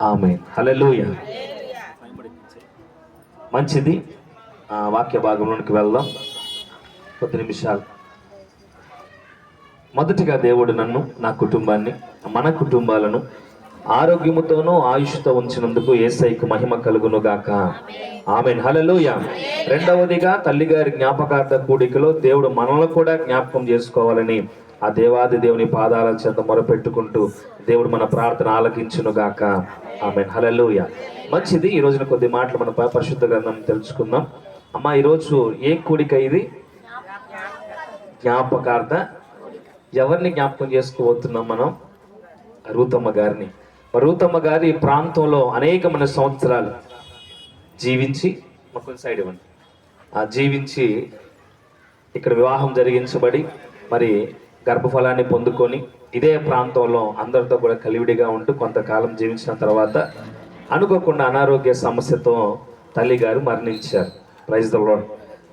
ఆమేన్. హల్లెలూయా. మంచిది. వాక్య భాగంలోనికి వెళ్దాం. కొద్ది నిమిషాలు. మొదటిగా దేవుడు నన్ను, నా కుటుంబాన్ని, మన కుటుంబాలను ఆరోగ్యముతోనూ ఆయుష్తో ఉంచినందుకు యేసయ్యకు మహిమ కలుగును గాక. ఆమేన్. హల్లెలూయా. రెండవదిగా తల్లిగారి జ్ఞాపకార్థ కూడికలో దేవుడు మనల్ని కూడా జ్ఞాపకం చేసుకోవాలని ఆ దేవాది దేవుని పాదాల చెంత మొరపెట్టుకుంటూ దేవుడు మన ప్రార్థన ఆలకించును గాక. ఆమేన్. హల్లెలూయా. మంచిది. ఈ రోజున కొద్ది మాటలు మన పరిశుద్ధ గ్రంథం తెలుసుకుందాం. అమ్మా, ఈరోజు ఏ కూడిక ఇది? జ్ఞాపకార్థ. ఎవరిని జ్ఞాపకం చేసుకోబోతున్నాం మనం? రూతమ్మ గారిని. రూతమ్మ గారి ప్రాంతంలో అనేకమైన సంవత్సరాలు జీవించి, కొంచెం సైడ్ ఇవ్వండి, జీవించి ఇక్కడ వివాహం జరిగించబడి మరి గర్భఫలాన్ని పొందుకొని ఇదే ప్రాంతంలో అందరితో కూడా కలివిడిగా ఉంటూ కొంతకాలం జీవించిన తర్వాత అనుకోకుండా అనారోగ్య సమస్యతో తల్లిగారు మరణించారు. Praise the Lord.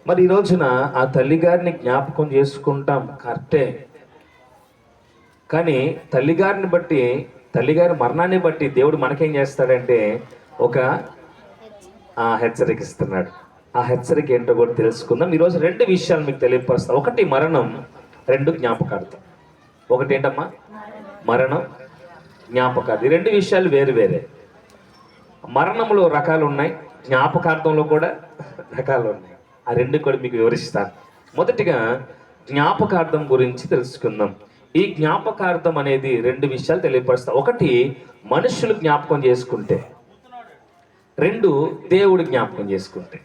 మరి ఈ రోజున ఆ తల్లిగారిని జ్ఞాపకం చేసుకుంటాం, కరెక్టే. కానీ తల్లిగారిని బట్టి, తల్లిగారి మరణాన్ని బట్టి దేవుడు మనకేం చేస్తాడంటే ఒక హెచ్చరిక ఇస్తున్నాడు. ఆ హెచ్చరిక ఏంటో కూడా తెలుసుకుందాం. ఈరోజు రెండు విషయాలు మీకు తెలియపరుస్తాం. ఒకటి మరణం, రెండు జ్ఞాపకార్థం. ఒకటి ఏంటమ్మా? మరణం, జ్ఞాపకార్థం. ఈ రెండు విషయాలు వేరు వేరే. మరణంలో రకాలు ఉన్నాయి, జ్ఞాపకార్థంలో కూడా రకాలు ఉన్నాయి. ఆ రెండు కూడా మీకు వివరిస్తాను. మొదటిగా జ్ఞాపకార్థం గురించి తెలుసుకుందాం. ఈ జ్ఞాపకార్థం అనేది రెండు విషయాలు తెలియపరుస్తాం. ఒకటి మనుషులు జ్ఞాపకం చేసుకుంటే, రెండు దేవుడు జ్ఞాపకం చేసుకుంటే.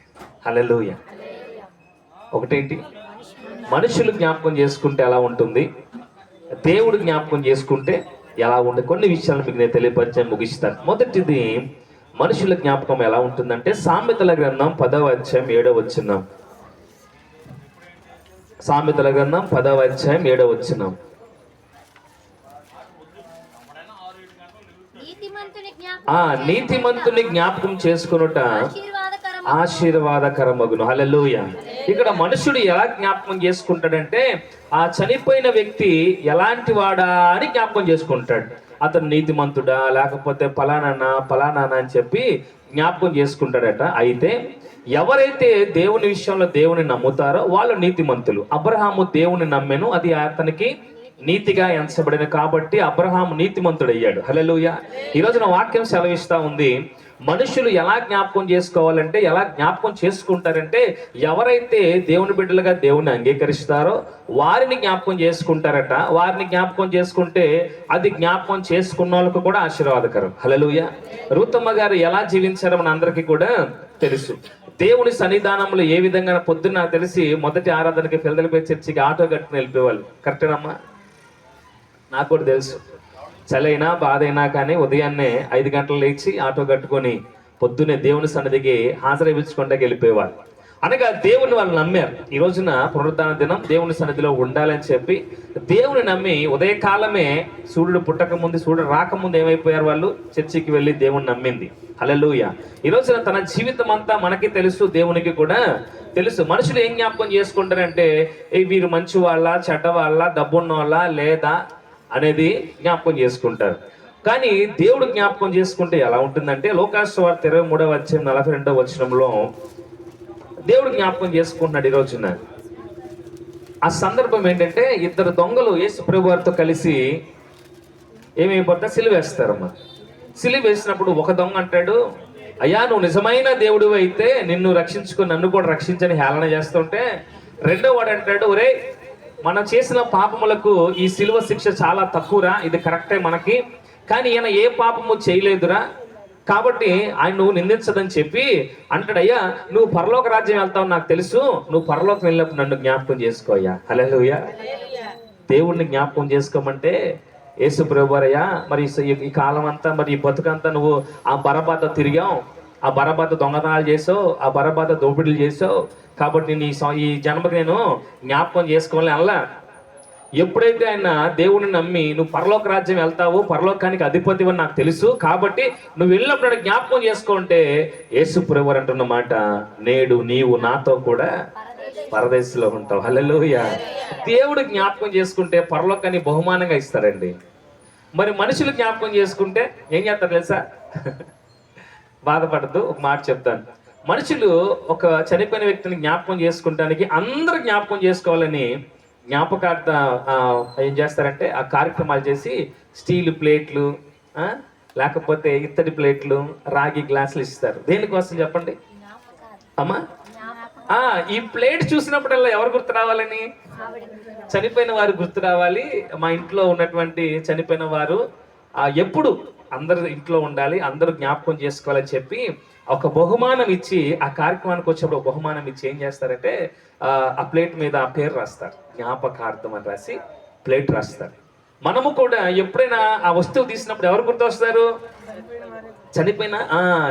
హల్లెలూయా. ఒకటేంటి? మనుషులు జ్ఞాపకం చేసుకుంటే ఎలా ఉంటుంది, దేవుడు జ్ఞాపకం చేసుకుంటే ఎలా ఉంటుంది. కొన్ని విషయాలు మీకు నేను తెలియపరిచాను, ముగిస్తాను. మొదటిది మనుషుల జ్ఞాపకం ఎలా ఉంటుందంటే సామెతల గ్రంథం 10వ అధ్యాయం 7వ వచనం. సామెతల గ్రంథం 10వ అధ్యాయం 7వ వచనం. నీతిమంతుని జ్ఞాపకం చేసుకునుట ఆశీర్వాదకరమగును. హల్లెలూయా. ఇక్కడ మనుషుడు ఎలా జ్ఞాపకం చేసుకుంటాడంటే ఆ చనిపోయిన వ్యక్తి ఎలాంటి వాడా అని జ్ఞాపకం చేసుకుంటాడు. అతను నీతిమంతుడా లేకపోతే పలానా అని చెప్పి జ్ఞాపకం చేసుకుంటాడట. అయితే ఎవరైతే దేవుని విషయంలో దేవుని నమ్ముతారో వాళ్ళు నీతిమంతులు. అబ్రహాము దేవుని నమ్మెను, అది అతనికి నీతిగా ఎంచబడిన కాబట్టి అబ్రహాము నీతిమంతుడయ్యాడు. హల్లెలూయా. ఈ రోజున వాక్యం సెలవిస్తా ఉంది, మనుషులు ఎలా జ్ఞాపకం చేసుకోవాలంటే, ఎలా జ్ఞాపకం చేసుకుంటారంటే ఎవరైతే దేవుని బిడ్డలుగా దేవుని అంగీకరిస్తారో వారిని జ్ఞాపకం చేసుకుంటారట. వారిని జ్ఞాపకం చేసుకుంటే అది జ్ఞాపకం చేసుకున్న వాళ్ళకు కూడా ఆశీర్వాదకరం. హల్లెలూయా. రూతమ్మ గారు ఎలా జీవించారో మన అందరికీ కూడా తెలుసు. దేవుని సన్నిధానంలో ఏ విధంగా పొద్దున్న నాకు తెలిసి మొదటి ఆరాధనకి ఫిలదెల్ఫియా చర్చికి ఆటో కట్టుకుని వెళ్ళిపోయేవాళ్ళు. కరెక్టేనమ్మా? నాకు కూడా తెలుసు. చలైనా బాధైనా కానీ ఉదయాన్నే 5 గంటలు లేచి ఆటో కట్టుకొని పొద్దున్నే దేవుని సన్నిధికి హాజరైపించుకుంటాకి వెళ్ళిపోయేవారు. అనగా దేవుని వాళ్ళు నమ్మారు. ఈ రోజున పునరుద్ధాన దినం దేవుని సన్నిధిలో ఉండాలని చెప్పి దేవుని నమ్మి ఉదయకాలమే సూర్యుడు పుట్టకముందు, సూర్యుడు రాకముందు ఏమైపోయారు వాళ్ళు? చర్చికి వెళ్ళి దేవుని నమ్మింది. హల్లెలూయా. ఈ రోజున తన జీవితం అంతా మనకి తెలుసు, దేవునికి కూడా తెలుసు. మనుషులు ఏం జ్ఞాపకం చేసుకుంటారంటే వీరు మంచి వాళ్ళ, చెడ్డ వాళ్ళ, డబ్బున్న వాళ్ళ లేదా అనేది జ్ఞాపకం చేసుకుంటారు. కానీ దేవుడు జ్ఞాపకం చేసుకుంటే ఎలా ఉంటుందంటే లోకాసు వార్త 23వ అధ్యాయం 42వ వచనంలో దేవుడు జ్ఞాపకం చేసుకుంటున్నాడు. ఈ రోజున ఆ సందర్భం ఏంటంటే ఇద్దరు దొంగలు యేసు ప్రభు వారితో కలిసి ఏమైపోతా సిలువేస్తారమ్మా. సిలువ వేసినప్పుడు ఒక దొంగ అంటాడు, అయ్యా నువ్వు నిజమైన దేవుడు అయితే నిన్ను రక్షించుకొని నన్ను కూడా రక్షించని హేళన చేస్తుంటే, రెండో వాడు అంటాడు, ఒరే మనం చేసిన పాపములకు ఈ సిలువ శిక్ష చాలా తక్కువరా, ఇది కరెక్టే మనకి, కానీ ఈయన ఏ పాపము చేయలేదురా కాబట్టి ఆయన నువ్వు నిందించదని చెప్పి అంటాడు. అయ్యా నువ్వు పరలోక రాజ్యం వెళ్తావు నాకు తెలుసు, నువ్వు పరలోకం వెళ్ళినప్పుడు నన్ను జ్ఞాపకం చేసుకోయ్యా. హల్లెలూయా. దేవుణ్ణి జ్ఞాపకం చేసుకోమంటే యేసు ప్రభువరయ్యా మరి ఈ కాలం అంతా మరి ఈ బతుకంతా నువ్వు ఆ బరబాతో తిరిగావు, ఆ బరబాతో దొంగతనాలు చేసావు, ఆ బరబాతో దోపిడీలు చేసావు, కాబట్టి నేను ఈ జన్మకి నేను జ్ఞాపకం చేసుకోవాలని అలా. ఎప్పుడైతే ఆయన దేవుని నమ్మి నువ్వు పరలోక రాజ్యం వెళ్తావు, పరలోకానికి అధిపతి అని నాకు తెలుసు కాబట్టి నువ్వు వెళ్ళినప్పుడు జ్ఞాపకం చేసుకుంటే యేసు ప్రభువు అంటున్న మాట, నేడు నీవు నాతో కూడా పరదేశంలో ఉంటావు. హల్లెలూయా. దేవుడు జ్ఞాపకం చేసుకుంటే పరలోకాన్ని బహుమానంగా ఇస్తారండి. మరి మనుషులు జ్ఞాపకం చేసుకుంటే ఏం చేస్తారు తెలుసా? బాధపడద్దు, ఒక మాట చెప్తాను. మనుషులు ఒక చనిపోయిన వ్యక్తిని జ్ఞాపకం చేసుకుంటానికి అందరూ జ్ఞాపకం చేసుకోవాలని జ్ఞాపకార్థ ఏం చేస్తారంటే ఆ కార్యక్రమాలు చేసి స్టీల్ ప్లేట్లు, లేకపోతే ఇత్తడి ప్లేట్లు, రాగి గ్లాసులు ఇస్తారు. దేనికోసం చెప్పండి అమ్మా? ఈ ప్లేట్ చూసినప్పుడల్లా ఎవరు గుర్తు రావాలని? చనిపోయిన వారు గుర్తు రావాలి. మా ఇంట్లో ఉన్నటువంటి చనిపోయిన వారు ఎప్పుడు అందరు ఇంట్లో ఉండాలి, అందరూ జ్ఞాపకం చేసుకోవాలని చెప్పి ఒక బహుమానం ఇచ్చి, ఆ కార్యక్రమానికి వచ్చినప్పుడు బహుమానం ఇచ్చి ఏం చేస్తారంటే ఆ ప్లేట్ మీద ఆ పేరు రాస్తారు, జ్ఞాపకార్థం అని రాసి ప్లేట్ రాస్తారు. మనము కూడా ఎప్పుడైనా ఆ వస్తువు తీసినప్పుడు ఎవరు గుర్తు వస్తారు? చనిపోయిన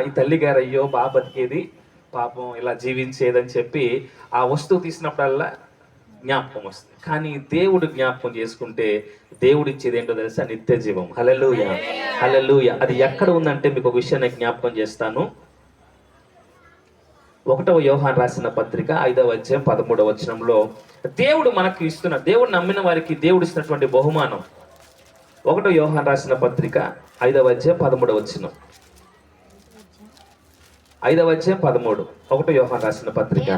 ఈ తల్లి గారు, అయ్యో బాగా బతికేది, పాపం ఇలా జీవించేదని చెప్పి ఆ వస్తువు తీసినప్పుడల్లా జ్ఞాపకం వస్తుంది. కానీ దేవుడు జ్ఞాపకం చేసుకుంటే దేవుడు ఇచ్చేది ఏంటో తెలుసా? నిత్య జీవం. హల్లెలూయా, హల్లెలూయా. అది ఎక్కడ ఉందంటే మీకు ఒక విషయాన్ని జ్ఞాపకం చేస్తాను. 1వ యోహాను రాసిన పత్రిక 5వ అధ్యాయం 13వ వచనంలో దేవుడు మనకు ఇస్తున్న, దేవుడు నమ్మిన వారికి దేవుడు ఇస్తున్నటువంటి బహుమానం. 1వ యోహాను రాసిన పత్రిక 5వ అధ్యాయం 13వ వచనం. 5వ అధ్యాయం 13. 1వ యోహాను రాసిన పత్రిక.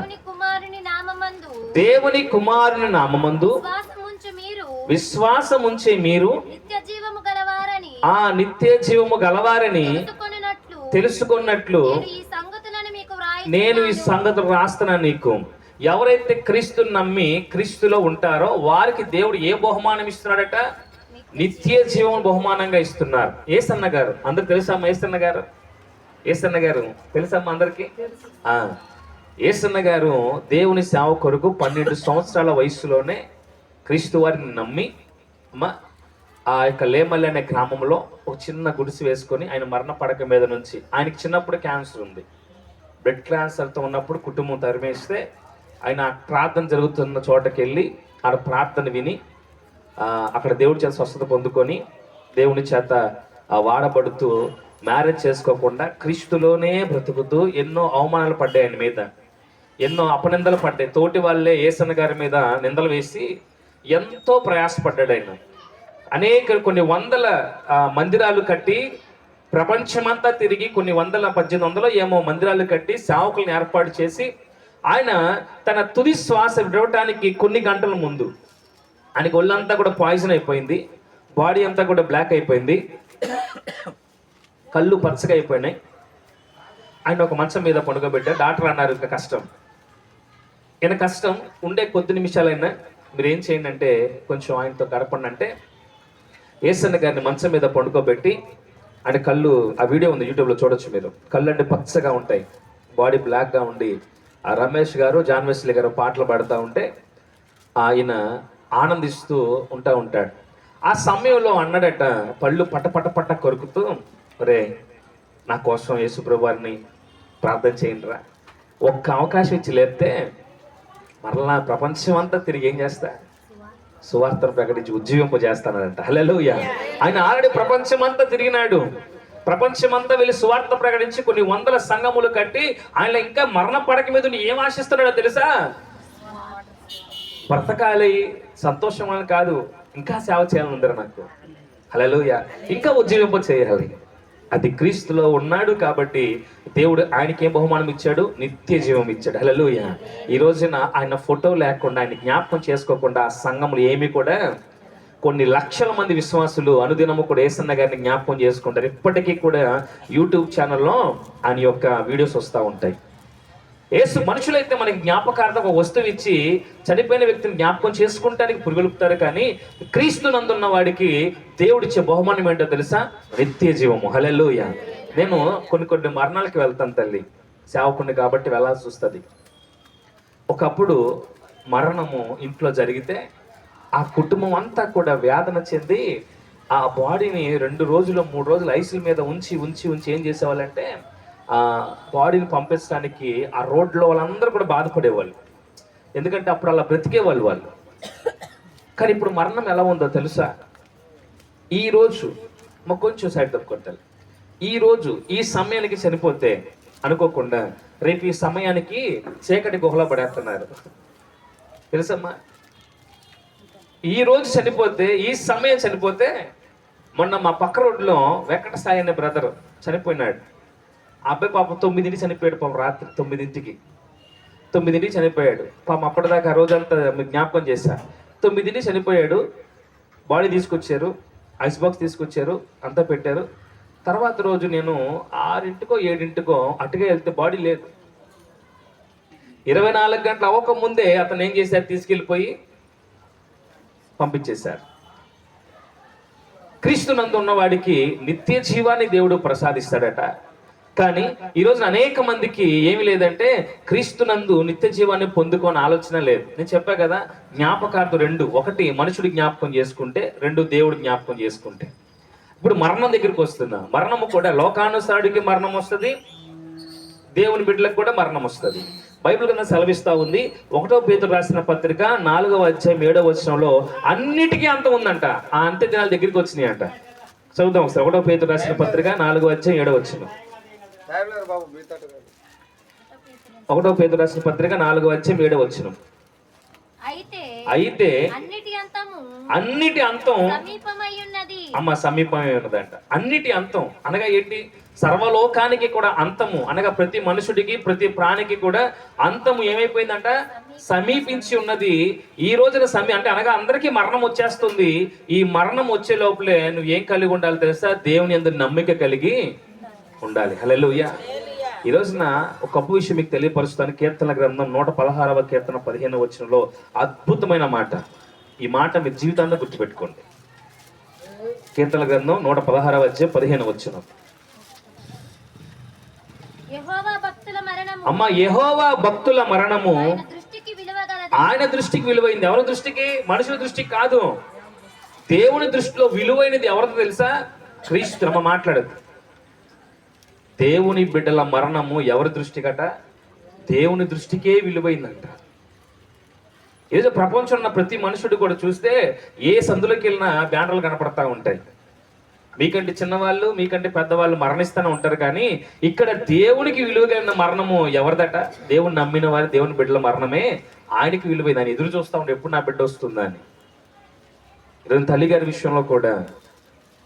దేవుని కుమారుని నామమందు విశ్వాసముంచే మీరు నిత్య జీవము గలవారని తెలుసుకున్నట్లు నేను ఈ సంగతులు రాస్తున్నాను నీకు. ఎవరైతే క్రీస్తుని నమ్మి క్రీస్తులో ఉంటారో వారికి దేవుడు ఏ బహుమానం ఇస్తున్నాడట? నిత్య జీవం బహుమానంగా ఇస్తున్నారు. ఏసన్న గారు అందరు తెలుసమ్మా? ఏసన్న గారు, ఏసన్న గారు తెలుసమ్మా అందరికి? ఏసన్న గారు దేవుని సేవ కొరకు 12 సంవత్సరాల వయసులోనే క్రీస్తు వారిని నమ్మి ఆ యొక్క లేమల్లి అనే గ్రామంలో ఒక చిన్న గుడిసి వేసుకొని ఆయన మరణ పడక మీద నుంచి, ఆయనకి చిన్నప్పుడు క్యాన్సర్ ఉంది, బ్లడ్ క్యాన్సర్తో ఉన్నప్పుడు కుటుంబం తరిమేస్తే ఆయన ప్రార్థన జరుగుతున్న చోటకి వెళ్ళి ఆడ ప్రార్థన విని అక్కడ దేవుడి చేత స్వస్థత పొందుకొని దేవుని చేత వాడబడుతూ మ్యారేజ్ చేసుకోకుండా క్రీస్తులోనే బ్రతుకుతూ ఎన్నో అవమానాలు పడ్డాయి ఆయన మీద, ఎన్నో అపనిందలు పడ్డాయి. తోటి వాళ్ళే ఏసన్న గారి మీద నిందలు వేసి ఎంతో ప్రయాసపడ్డాడు ఆయన. కొన్ని వందల మందిరాలు కట్టి ప్రపంచమంతా తిరిగి కొన్ని 1800 ఏమో మందిరాలు కట్టి సేవకులను ఏర్పాటు చేసి ఆయన తన తుది శ్వాస విడవటానికి కొన్ని గంటల ముందు ఆయనకి ఒళ్ళంతా కూడా పాయిజన్ అయిపోయింది, బాడీ అంతా కూడా బ్లాక్ అయిపోయింది, కళ్ళు పచ్చగా అయిపోయినాయి. ఆయన ఒక మంచం మీద పండుగబెట్టారు. డాక్టర్ అన్నారు ఇంకా కష్టం, ఈయన కష్టం ఉండే కొద్ది నిమిషాలైనా మీరు ఏం చేయండి అంటే కొంచెం ఆయనతో గడపండి అంటే ఏసన్న గారిని మంచం మీద పండుకోబెట్టి ఆయన కళ్ళు, ఆ వీడియో ఉంది యూట్యూబ్లో చూడొచ్చు మీరు, కళ్ళు అంటే పచ్చగా ఉంటాయి, బాడీ బ్లాక్గా ఉండి ఆ రమేష్ గారు జాన్ వెస్లీ గారు పాటలు పాడుతూ ఉంటే ఆయన ఆనందిస్తూ ఉంటాడు. ఆ సమయంలో అన్నాడట, పళ్ళు పట్ట కొరుకుతూ, ఒరే నా కోసం యేసుప్రభు వారిని ప్రార్థన చేయండిరా, ఒక్క అవకాశం ఇచ్చి లేపితే మరలా ప్రపంచం అంతా తిరిగి ఏం చేస్తా? సువార్తను ప్రకటించి ఉజ్జీవింపజేస్తానంట. హల్లెలూయా. ఆయన ఆల్రెడీ ప్రపంచం అంతా తిరిగినాడు, ప్రపంచమంతా వెళ్ళి సువార్త ప్రకటించి కొన్ని 100 సంఘములు కట్టి ఆయన ఇంకా మరణ పడక మీద ఏం ఆశిస్తున్నాడో తెలుసా? బ్రతకాలి, సంతోషం అని కాదు, ఇంకా సేవ చేయాలని ఉందరు నాకు. హల్లెలూయా. ఇంకా ఉజ్జీవింప చేయాలి. అది క్రీస్తులో ఉన్నాడు కాబట్టి దేవుడు ఆయనకి ఏం బహుమానం ఇచ్చాడు? నిత్య జీవం ఇచ్చాడు. హల్లెలూయా. ఈ రోజున ఆయన ఫోటో లేకుండా, ఆయన జ్ఞాపకం చేసుకోకుండా ఆ సంఘములు ఏమి కూడా, కొన్ని లక్షల మంది విశ్వాసులు అనుదినము కూడా ఏసన్న గారిని జ్ఞాపకం చేసుకుంటారు. ఇప్పటికీ కూడా యూట్యూబ్ ఛానల్లో ఆయన యొక్క వీడియోస్ వస్తూ ఉంటాయి. మనుషులైతే మనకి జ్ఞాపకార్థం ఒక వస్తువు ఇచ్చి చనిపోయిన వ్యక్తిని జ్ఞాపకం చేసుకుంటానికి పురుగులుపుతారు, కానీ క్రీస్తు నందున్న వాడికి దేవుడిచ్చే బహుమానం ఏంటో తెలుసా? నిత్య జీవము. హల్లెలూయా. నేను కొన్ని మరణాలకి వెళ్తాను తల్లి, సేవకుని కాబట్టి వెళ్ళాల్సి వస్తుంది. ఒకప్పుడు మరణము ఇంట్లో జరిగితే ఆ కుటుంబం అంతా కూడా వేదన చెంది ఆ బాడీని 2 రోజులు 3 రోజులు ఐసుల మీద ఉంచి ఏం చేసేవాళ్ళంటే ఆ బాడీని పంపించడానికి ఆ రోడ్లో వాళ్ళందరూ కూడా బాధపడేవాళ్ళు, ఎందుకంటే అప్పుడు అలా బ్రతికేవాళ్ళు వాళ్ళు. కానీ ఇప్పుడు మరణం ఎలా ఉందో తెలుసా? ఈరోజు మాకు కొంచెం సైడ్ తప్పుకుంటారు, ఈరోజు ఈ సమయానికి చనిపోతే అనుకోకుండా రేపు ఈ సమయానికి చీకటి గుహలో పడేస్తున్నారు తెలుసమ్మా. ఈ రోజు చనిపోతే, ఈ సమయం చనిపోతే మొన్న మా పక్క రోడ్లో వెంకట సాయి అనే బ్రదర్ చనిపోయినాడు. ఆ అబ్బాయి పాపం 9ంటికి చనిపోయాడు. పాపం రాత్రి 9ంటికి చనిపోయాడు. పాపం అప్పటిదాకా ఆ రోజంతా మీకు జ్ఞాపకం చేశా. 9ంటికి చనిపోయాడు. బాడీ తీసుకొచ్చారు, ఐస్ బాక్స్ తీసుకొచ్చారు, అంతా పెట్టారు. తర్వాత రోజు నేను 6ంటికో 7ంటికో అటుగా వెళ్తే బాడీ లేదు. 24 గంటలు అవ్వక ముందే అతను ఏం చేశారు, తీసుకెళ్ళిపోయి పంపించేశారు. క్రీస్తునందు ఉన్నవాడికి నిత్య జీవాన్ని దేవుడు ప్రసాదిస్తాడట. కానీ ఈ రోజున అనేక మందికి ఏమి లేదంటే క్రీస్తునందు నిత్య జీవాన్ని పొందుకోని ఆలోచన లేదు. నేను చెప్పా కదా, జ్ఞాపకార్థం 2: 1 మనుషుడు జ్ఞాపకం చేసుకుంటే, 2 దేవుడు జ్ఞాపకం చేసుకుంటే. ఇప్పుడు మరణం దగ్గరికి వస్తున్నా. మరణము కూడా లోకానుసారుడికి మరణం వస్తుంది, దేవుని బిడ్డలకు కూడా మరణం వస్తుంది. బైబిల్ కన్నా సెలవిస్తా ఉంది. 1 పేతురు రాసిన పత్రిక 4వ అధ్యాయం 7వ వచనంలో అన్నిటికీ అంతం ఉందంట. ఆ అంత్య దినాల దగ్గరికి వచ్చినాయి అంట. చదువుతాం ఒకసారి. 1 పేతురు రాసిన పత్రిక 4వ అధ్యాయం 7వ వచనం. 1 పేతురు రాసిన పత్రిక 4వ అధ్యాయం 7వ వచనం. అయితే అన్నిటి అంతం సమీపమై ఉన్నదంట. అన్నిటి అంతం అనగా ఏంటి? సర్వలోకానికి కూడా అంతము అనగా ప్రతి మనుషుడికి, ప్రతి ప్రాణికి కూడా అంతము ఏమైపోయిందంట? సమీపించి ఉన్నది. ఈ రోజున అంటే అనగా అందరికీ మరణం వచ్చేస్తుంది. ఈ మరణం వచ్చే లోపలే నువ్వు ఏం కలిగి ఉండాలి తెలుసా? దేవుని యందు నమ్మిక కలిగి ఉండాలి. హల్లెలూయా. ఈ రోజున ఒక గొప్ప విషయం మీకు తెలియపరుస్తాను. కీర్తన గ్రంథం 116వ కీర్తన 15వ వచనంలో అద్భుతమైన మాట. ఈ మాట మీ జీవితాన్ని గుర్తుపెట్టుకోండి. కీర్తన గ్రంథం 116వ అధ్యాయం 15వ వచనం. అమ్మ, యెహోవా భక్తుల మరణము ఆయన దృష్టికి విలువైంది. ఎవరి దృష్టికి? మనుషుల దృష్టికి కాదు. దేవుని దృష్టిలో విలువైనది ఎవరితో తెలుసా? క్రీస్తు. అమ్మ మాట్లాడదు. దేవుని బిడ్డల మరణము ఎవరి దృష్టికట? దేవుని దృష్టికే విలువైందంట. ఏదో ప్రపంచంలో ఉన్న ప్రతి మనుషుడు కూడా చూస్తే ఏ సందులోకి వెళ్ళినా బ్యానర్లు కనపడతా ఉంటాయి. మీకంటే చిన్నవాళ్ళు, మీకంటే పెద్దవాళ్ళు మరణిస్తూనే ఉంటారు. కానీ ఇక్కడ దేవునికి విలువైన మరణము ఎవరిదట? దేవుని నమ్మిన వారి, దేవుని బిడ్డల మరణమే ఆయనకి విలువైంది. ఆయన ఎదురు చూస్తూ ఉంటే ఎప్పుడు నా బిడ్డ వస్తుందా అని. ఈరోజు తల్లిగారి విషయంలో కూడా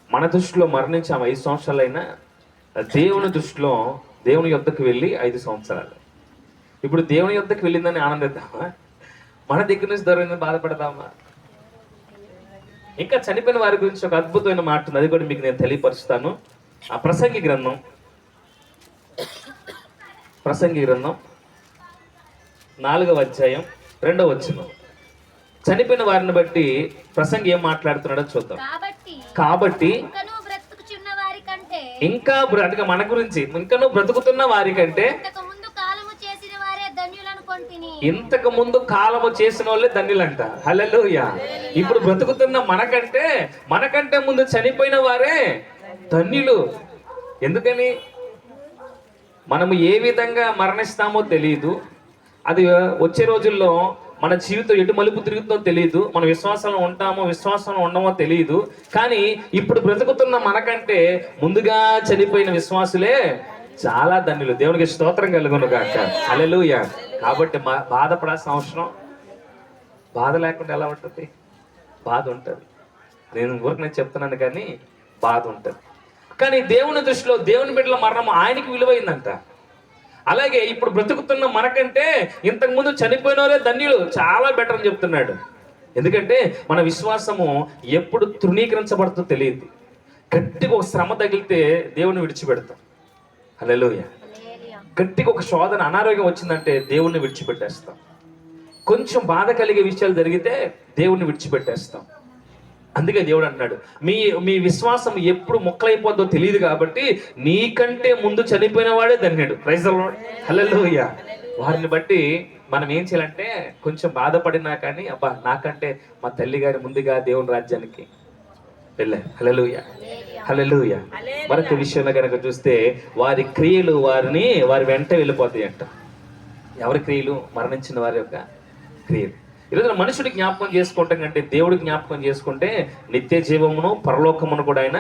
మన దృష్టిలో మరణించాము 5 సంవత్సరాలైనా, దేవుని దృష్టిలో దేవుని యొద్దకు వెళ్ళి 5 సంవత్సరాలు. ఇప్పుడు దేవుని యొద్దకు వెళ్ళిందని ఆనందిద్దామా? మన దగ్గర నుంచి దూరం బాధపడదామా? ఇంకా చనిపోయిన వారి గురించి ఒక అద్భుతమైన మాట ఉంది. అది కూడా మీకు నేను తెలియపరుస్తాను. ఆ ప్రసంగి గ్రంథం 4వ అధ్యాయం 2వ వచనం. చనిపోయిన వారిని బట్టి ప్రసంగి ఏం మాట్లాడుతున్నాడో చూద్దాం. కాబట్టి ఇంకా మన గురించి ఇంకనూ బ్రతుకుతున్న వారి కంటే ఇంతకు ముందు కాలము చేసిన వాళ్ళే ధన్యులంట. హల్లెలూయా. ఇప్పుడు బ్రతుకుతున్న మనకంటే ముందు చనిపోయిన వారే ధన్యులు. ఎందుకని? మనము ఏ విధంగా మరణిస్తామో తెలియదు. అది వచ్చే రోజుల్లో మన జీవితం ఎటు మలుపు తిరుగుతుందో తెలియదు. మన విశ్వాసంలో ఉంటామో విశ్వాసంలో ఉండమో తెలియదు. కానీ ఇప్పుడు బ్రతుకుతున్న మనకంటే ముందుగా చనిపోయిన విశ్వాసులే చాలా ధన్యులు. దేవునికి స్తోత్రం కలుగును గాక. హల్లెలూయా. కాబట్టి బాధపడాల్సిన అవసరం, బాధ లేకుండా ఎలా ఉంటుంది? బాధ ఉంటుంది. నేను చెప్తున్నాను కానీ బాధ ఉంటుంది. కానీ దేవుని దృష్టిలో దేవుని బిడ్డల మరణం ఆయనకి విలువైందంట. అలాగే ఇప్పుడు బ్రతుకుతున్న మనకంటే ఇంతకు ముందు చనిపోయిన వారే ధన్యులు, చాలా బెటర్ అని చెప్తున్నాడు. ఎందుకంటే మన విశ్వాసము ఎప్పుడు తృణీకరించబడుతుందో తెలియదు. గట్టిగా ఒక శ్రమ తగిలితే దేవుని విడిచిపెడతాం. హల్లెలూయా. గట్టిగా ఒక శోధన, అనారోగ్యం వచ్చిందంటే దేవుణ్ణి విడిచిపెట్టేస్తాం. కొంచెం బాధ కలిగే విషయాలు జరిగితే దేవుణ్ణి విడిచిపెట్టేస్తాం. అందుకే దేవుడు అంటున్నాడు, మీ విశ్వాసం ఎప్పుడు మొక్కలైపోద్దో తెలియదు కాబట్టి నీకంటే ముందు చనిపోయిన వాడే ధన్యుడు. Praise the lord. హల్లెలూయా. వారిని బట్టి మనం ఏం చేయాలంటే కొంచెం బాధపడినా కానీ అబ్బా నాకంటే మా తల్లి గారి ముందుగా దేవుని రాజ్యానికి వెళ్ళారు. హల్లెలూయా. హల్లెలూయా. మరొక విషయంలో కనుక చూస్తే వారి క్రియలు వారి వెంట వెళ్ళిపోతాయి అంట. ఎవరి క్రియలు? మరణించిన వారి యొక్క క్రియలు. ఈరోజు మనుషుడి జ్ఞాపకం చేసుకోవటం కంటే దేవుడి జ్ఞాపకం చేసుకుంటే నిత్య జీవమును పరలోకమును కూడా ఆయన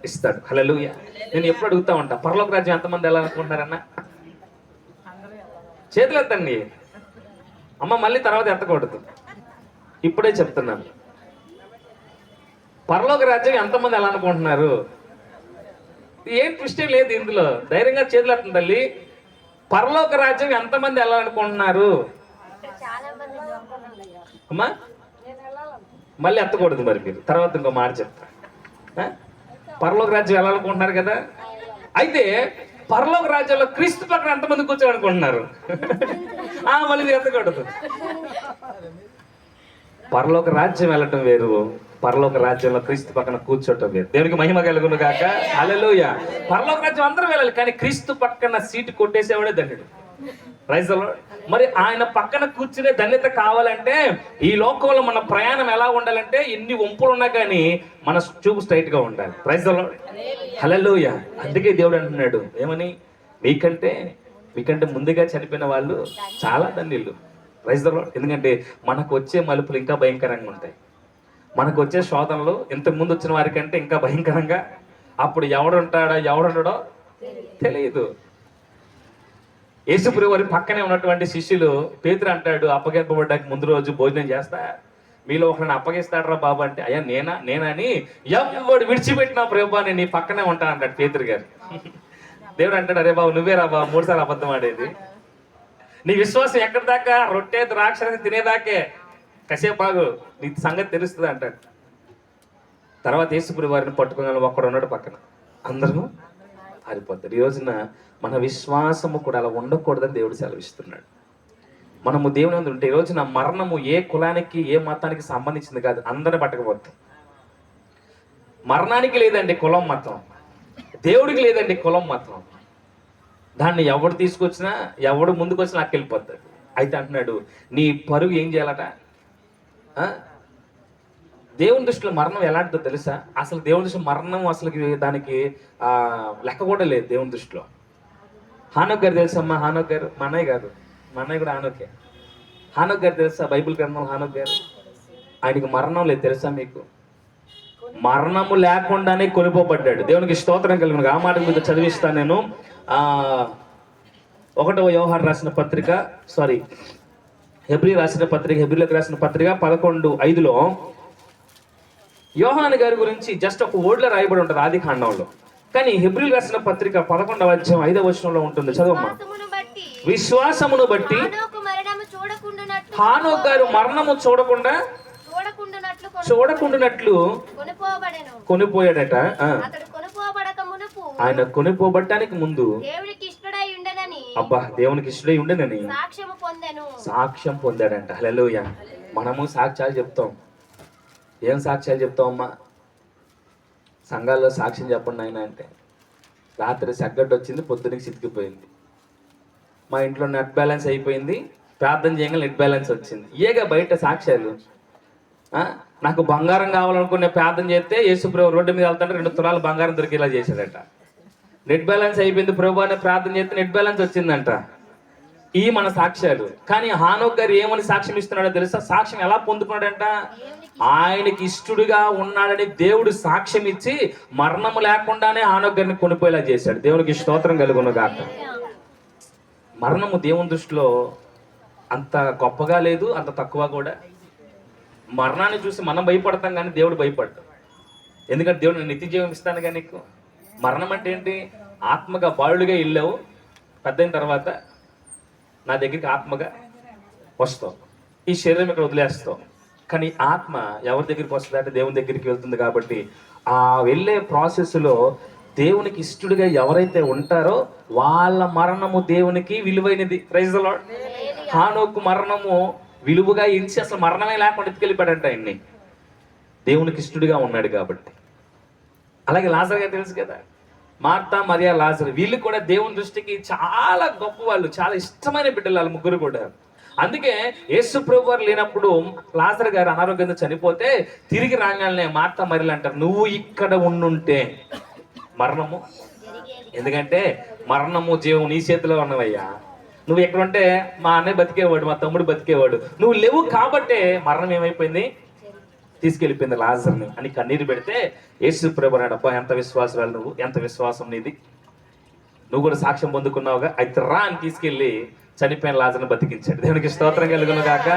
ఇస్తాడు. హల్లెలూయా. నేను ఎప్పుడు అడుగుతా ఉంటా, పరలోక రాజ్యం ఎంతమంది ఎలా అనుకుంటున్నారన్నా? చేతులు ఎత్తండి అమ్మ, మళ్ళీ తర్వాత ఎత్తకూడదు. ఇప్పుడే చెప్తున్నాను. పరలోక రాజ్యం ఎంతమంది ఎలా అనుకుంటున్నారు? ఏం ట్విస్టే లేదు ఇందులో, ధైర్యంగా చేతులెత్తండి తల్లి. పరలోక రాజ్యం ఎంతమంది వెళ్ళాలనుకుంటున్నారు అమ్మా? మళ్ళీ ఎత్తకూడదు మరి, మీరు తర్వాత ఇంకో మాట చెప్తా. పరలోక రాజ్యం వెళ్ళాలనుకుంటున్నారు కదా, అయితే పరలోక రాజ్యంలో క్రీస్తు పక్కన ఎంతమంది కూర్చోాలనుకుంటున్నారు? మళ్ళీ ఎత్తకూడదు. పరలోక రాజ్యం వెళ్ళటం వేరు, పరలోక రాజ్యంలో క్రీస్తు పక్కన కూర్చోటం వేరు. దేవునికి మహిమ కలుగును గాక. హల్లెలూయా. పరలోక రాజ్యం అందరూ వెళ్ళాలి, కానీ క్రీస్తు పక్కన సీటు కొట్టేసేవాడే ధన్యుడు. Praise the Lord. మరి ఆయన పక్కన కూర్చునే ధన్యత కావాలంటే ఈ లోకంలో మన ప్రయాణం ఎలా ఉండాలంటే ఎన్ని వంపులు ఉన్నా కానీ మన చూపు స్ట్రైట్ గా ఉండాలి. Praise the lord. హల్లెలూయా. అందుకే దేవుడు అంటున్నాడు ఏమని, మీకంటే ముందుగా చనిపోయిన వాళ్ళు చాలా ధన్యులు. Praise the Lord. ఎందుకంటే మనకు వచ్చే మలుపులు ఇంకా భయంకరంగా ఉంటాయి, మనకు వచ్చే శోధనలు ఇంతకు ముందు వచ్చిన వారికంటే ఇంకా భయంకరంగా. అప్పుడు ఎవడుండడో తెలియదు. యేసుప్రభువు వారి పక్కనే ఉన్నటువంటి శిష్యులు, పేతురు అంటాడు అప్పగింపబడ్డానికి ముందు రోజు భోజనం చేస్తా, మీలో ఒకరిని అప్పగిస్తాడరా బాబు అంటే, అయ్యా నేనా అని ఎవడు విడిచిపెట్టినా ప్రభు నేను నీ పక్కనే ఉంటాను అంటాడు పేతురు గారు. దేవుడు అంటాడు, అరే బాబు నువ్వే రా బాబు 3 సార్లు అబద్ధం ఆడేది, నీ విశ్వాసం ఎక్కడి దాకా, రొట్టె ద్రాక్ష తినేదాకే, కసేపాగు నీ సంగతి తెలుస్తుంది అంటాడు. తర్వాత యేసుప్రభువు వారిని పట్టుకోగల ఒక్కడు ఉన్నాడు పక్కన, అందరూ ఆరిపోతారు. ఈ రోజున మన విశ్వాసము కూడా అలా ఉండకూడదని దేవుడు సెలవిస్తున్నాడు. మనము దేవుని ముందు ఉంటే ఈ రోజున మరణము ఏ కులానికి ఏ మతానికి సంబంధించింది కాదు, అందరిని పట్టకపోతాం. మరణానికి లేదండి కులం మతం, దేవుడికి లేదండి కులం మతం. దాన్ని ఎవడు తీసుకొచ్చినా ఎవడు ముందుకు వచ్చినా నాకు వెళ్ళిపోతాడు. అయితే అంటున్నాడు నీ పరుగు ఏం చేయాలట, దేవుని దృష్టిలో మరణం ఎలాంటిదో తెలుసా? అసలు దేవుని దృష్టిలో మరణం అసలు దానికి లెక్క కూడా లేదు దేవుని దృష్టిలో. హానోక్ గారు తెలుసమ్మా? హానోక్ గారు మా అన్నయ్య కాదు, మా అన్నయ్య కూడా హానోకే. హానోక్ గారు తెలుసా? బైబిల్ గ్రంథం హానోక్ గారు, ఆయనకి మరణం లేదు తెలుసా మీకు? మరణము లేకుండానే కొనిపోబడ్డాడు. దేవునికి స్తోత్రం కలిగిన ఆ మాట మీద చదివిస్తాను నేను. 1వ యోహాను రాసిన పత్రిక, హెబ్రీ హెబ్రీలకు రాసిన పత్రిక 11:5లో యోహాను గారి గురించి జస్ట్ ఒక వర్డ్లో రాయబడి ఉంటుంది ఆది కాండంలో, కానీ హెబ్రీలు రాసిన పత్రిక 11వ అధ్యాయం 5వ వచనంలో ఉంటుంది. చదవమ్మా. విశ్వాసమును బట్టి హానోకు గారు మరణము చూడకుండానట్లు కొనిపోయాడట. ఆయన కొనిపోబడటానికి ముందు అబ్బా దేవునికి ఇష్టడై ఉండనని సాక్ష్యం పొందాడంట. హల్లెలూయా. మనము సాక్ష్యాలు చెప్తాం. ఏం సాక్ష్యాలు చెప్తాం అమ్మా? సంఘాల్లో సాక్ష్యం చెప్పండి ఆయన అంటే, రాత్రి సగ్గడ్డ వచ్చింది, పొద్దునకి చితికిపోయింది, మా ఇంట్లో నెట్ బ్యాలెన్స్ అయిపోయింది, ప్రార్థన చేయగా నెట్ బ్యాలెన్స్ వచ్చింది. ఏగా బయట సాక్ష్యాలు. నాకు బంగారం కావాలనుకునే ప్రార్థన చేస్తే యేసుప్రభు రోడ్డు మీద వెళ్తుంటే 2 తులాలు బంగారం దొరికేలా చేశాడట. నెట్ బ్యాలెన్స్ అయిపోయింది ప్రభు అనే ప్రార్థన చేస్తే నెట్ బ్యాలెన్స్ వచ్చిందంట. ఈ మన సాక్ష్యాలు. కానీ హానోక్ గారు ఏమని సాక్ష్యం ఇస్తున్నాడో తెలుసా? సాక్ష్యం ఎలా పొందుకున్నాడంట? ఆయనకి ఇష్టడుగా ఉన్నాడని దేవుడు సాక్ష్యం ఇచ్చి మరణము లేకుండానే హానోక్ గారిని కొనిపోయేలా చేశాడు. దేవునికి స్తోత్రం కలుగును గాక. మరణము దేవుని దృష్టిలో అంత గొప్పగా లేదు, అంత తక్కువ కూడా. మరణాన్ని చూసి మనం భయపడతాం కానీ దేవుడు భయపడతాం. ఎందుకంటే దేవుడు నేను నిత్య జీవం ఇస్తాను కానీ నీకు. మరణం అంటే ఏంటి? ఆత్మగా బాలుడిగా వెళ్ళావు, పెద్దయిన తర్వాత నా దగ్గరికి ఆత్మగా వస్తావు, ఈ శరీరం ఇక్కడ వదిలేస్తావు. కానీ ఆత్మ ఎవరి దగ్గరికి వస్తుంది అంటే దేవుని దగ్గరికి వెళ్తుంది. కాబట్టి ఆ వెళ్ళే ప్రాసెస్లో దేవునికి ఇష్టడుగా ఎవరైతే ఉంటారో వాళ్ళ మరణము దేవునికి విలువైనది. Praise the Lord. హానోకు మరణము విలువగా ఎంచి అసలు మరణమే లేకుండా ఎత్తుకెళ్ళిపోయాడంట ఆయన్ని, దేవునికి ఇష్టడుగా ఉన్నాడు కాబట్టి. అలాగే లాజరు గారు తెలుసు కదా, మార్తా మరియా లాజరు, వీళ్ళు కూడా దేవుని దృష్టికి చాలా గొప్ప వాళ్ళు, చాలా ఇష్టమైన బిడ్డలు వాళ్ళు ముగ్గురు కూడా. అందుకే యేసు ప్రభు వారు లేనప్పుడు లాజరు గారు అనారోగ్యంతో చనిపోతే తిరిగి రాగానే మార్తా మరియలు అంటారు, నువ్వు ఇక్కడ ఉండుంటే మరణము, ఎందుకంటే మరణము జీవం నీ చేతిలో ఉన్నవయ్యా, నువ్వు ఎక్కడ ఉంటే మా అన్నయ్య బతికేవాడు, మా తమ్ముడు బతికేవాడు, నువ్వు లేవు కాబట్టే మరణం ఏమైపోయింది, తీసుకెళ్ళిపోయింది లాజర్ని అని కన్నీరు పెడితే యేసు ప్రభు అన్నాడు, అబ్బా ఎంత విశ్వాసాలు నువ్వు, ఎంత విశ్వాసం నీది, నువ్వు కూడా సాక్ష్యం పొందుకున్నావుగా, అయితే రా అని తీసుకెళ్ళి చనిపోయిన లాజరును బతికించాడు. దేవునికి స్తోత్రం కలుగును గాక.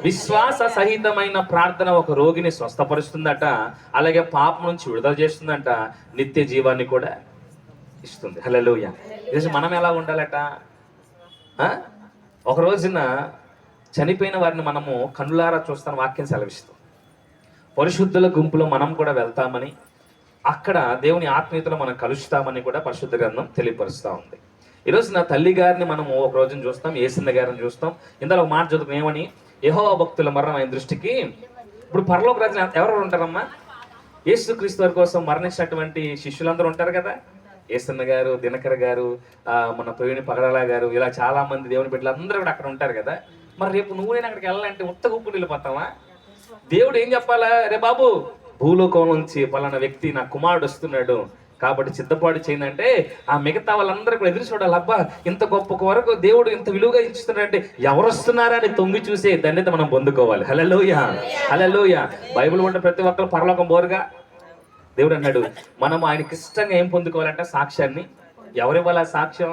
విశ్వాస సహితమైన ప్రార్థన ఒక రోగిని స్వస్థపరుస్తుందట, అలాగే పాపం నుంచి విడుదల చేస్తుందంట, నిత్య జీవాన్ని కూడా ఇస్తుంది. హల్లెలూయా. ఈరోజు మనం ఎలా ఉండాలట? ఒక రోజున చనిపోయిన వారిని మనము కన్నులారా చూస్తాను వాక్యం సెలవిస్తాం. పరిశుద్ధుల గుంపులో మనం కూడా వెళ్తామని, అక్కడ దేవుని ఆత్మీయతలో మనం కలుస్తామని కూడా పరిశుద్ధ గ్రంథం తెలియపరుస్తూ ఉంది. ఈరోజు నా తల్లి గారిని మనము ఒక రోజున చూస్తాం, యేసన్న గారిని చూస్తాం. ఇందులో ఒక మాట చదువుకుని ఏమని, యెహోవా భక్తుల మరణం ఆయన దృష్టికి. ఇప్పుడు పరలోక రాజ్యం ఎవరెవరు ఉంటారమ్మా? యేసుక్రీస్తు వారి కోసం మరణించినటువంటి శిష్యులందరూ ఉంటారు కదా. యేసన్న గారు, దినకర్ గారు, మన ప్రవీణి పగడాల గారు, ఇలా చాలా మంది దేవుని బిడ్డలు అందరూ కూడా అక్కడ ఉంటారు కదా. మరి రేపు నువ్వు నేను అక్కడికి వెళ్ళాలంటే ఉత్త గుప్పు వెళ్ళిపోతావా? దేవుడు ఏం చెప్పాలా? రే బాబు, భూలోకం నుంచి పలానా వ్యక్తి నా కుమారుడు వస్తున్నాడు కాబట్టి సిద్ధపాటు చేయండి. ఆ మిగతా వాళ్ళందరూ కూడా ఎదురు చూడాలి. అబ్బా, ఇంత గొప్ప వరకు దేవుడు ఇంత విలువగా ఇస్తున్నాడంటే ఎవరు వస్తున్నారా అని తొంగి చూసే ధన్యత మనం పొందుకోవాలి. హల్లెలూయా, హల్లెలూయా. బైబిల్ ఉంటే ప్రతి ఒక్కరు పరలోకం బోరుగా. దేవుడు అన్నాడు మనం ఆయనకి ఇష్టంగా ఏం పొందుకోవాలంటే సాక్ష్యాన్ని. ఎవరివ్వాలి ఆ సాక్ష్యం?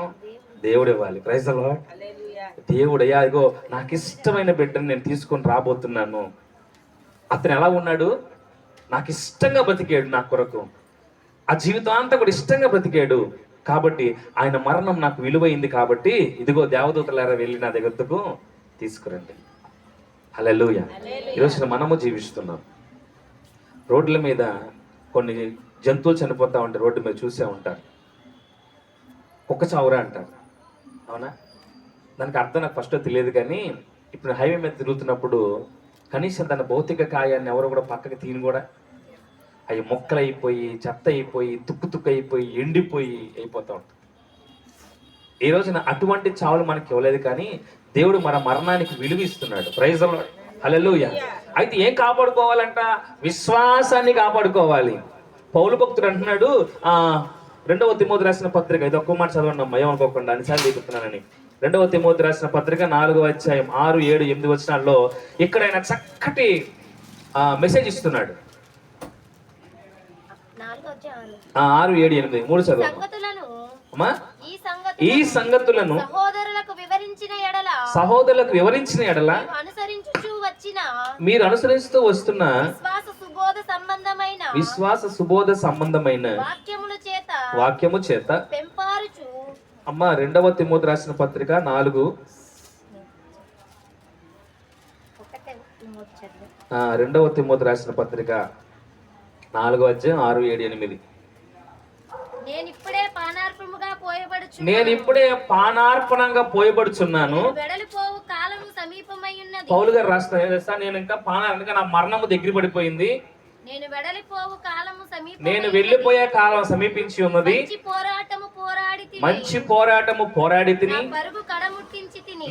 దేవుడు ఇవ్వాలి. Praise the lord. దేవుడయ్యా, ఇగో నాకు ఇష్టమైన బిడ్డను నేను తీసుకొని రాబోతున్నాను. అతను ఎలా ఉన్నాడు? నాకు ఇష్టంగా బ్రతికాడు, నా కొరకు ఆ జీవితం అంతా కూడా ఇష్టంగా బ్రతికాడు కాబట్టి ఆయన మరణం నాకు విలువైంది కాబట్టి ఇదిగో దేవదూతలారా వెళ్ళి నా దగ్గరకు తీసుకురండి. హల్లెలూయా. ఈరోజు మనము జీవిస్తున్నాం. రోడ్ల మీద కొన్ని జంతువులు చనిపోతా ఉంటాయి, రోడ్డు మీద చూసే ఉంటారు. కుక్క చావురా అంటారు, అవునా? దానికి అర్థం నాకు ఫస్ట్ తెలియదు, కానీ ఇప్పుడు హైవే మీద తిరుగుతున్నప్పుడు కనీసం తన భౌతిక కాయాన్ని ఎవరు కూడా పక్కకి తీని కూడా, అవి మొక్కలు అయిపోయి, చెత్త అయిపోయి, తుక్కు అయిపోయి, ఎండిపోయి అయిపోతూ ఉంటుంది. ఈ రోజున అటువంటి చావులు మనకి ఇవ్వలేదు, కానీ దేవుడు మన మరణానికి విలువ ఇస్తున్నాడు. Praise the lord. హల్లెలూయా. అయితే ఏం కాపాడుకోవాలంట? విశ్వాసాన్ని కాపాడుకోవాలి. పౌలు భక్తుడు అంటున్నాడు, 2వ తిమోతి రాసిన పత్రిక, ఇది ఒక్క మాట చదవండి అమ్మా, ఏమనుకోకుండా అన్నిసార్లు చెప్తున్నానని. 2వ తిమోతి రాసిన పత్రిక 4వ అధ్యాయం 6, 7, 8 వచనాల్లో ఇక్కడ ఆయన చక్కటి మెసేజ్ ఇస్తున్నాడు. 6, 7, 8 3 చదవండి అమ్మా. ఈ సంగతులను సహోదరులకు వివరించిన ఎడల మీరు అనుసరిస్తూ వస్తున్న విశ్వాస సుబోధ సంబంధమైన వాక్యము చేత అమ్మా. 2వ తిమోతి రాసిన పత్రిక 4, 2వ తిమోతి రాసిన పత్రిక 4వ అధ్యాయం 6, 7, 8. నేను ఇప్పుడే పానార్పణంగా పోయబడుచున్నాను. పౌలు గారు రాస్తారు, నేను ఇంకా నా మరణము దగ్గర పడిపోయింది, నేను వెళ్ళిపోయే కాలం సమీపించి ఉన్నది, మంచి పోరాటము పోరాడి తిని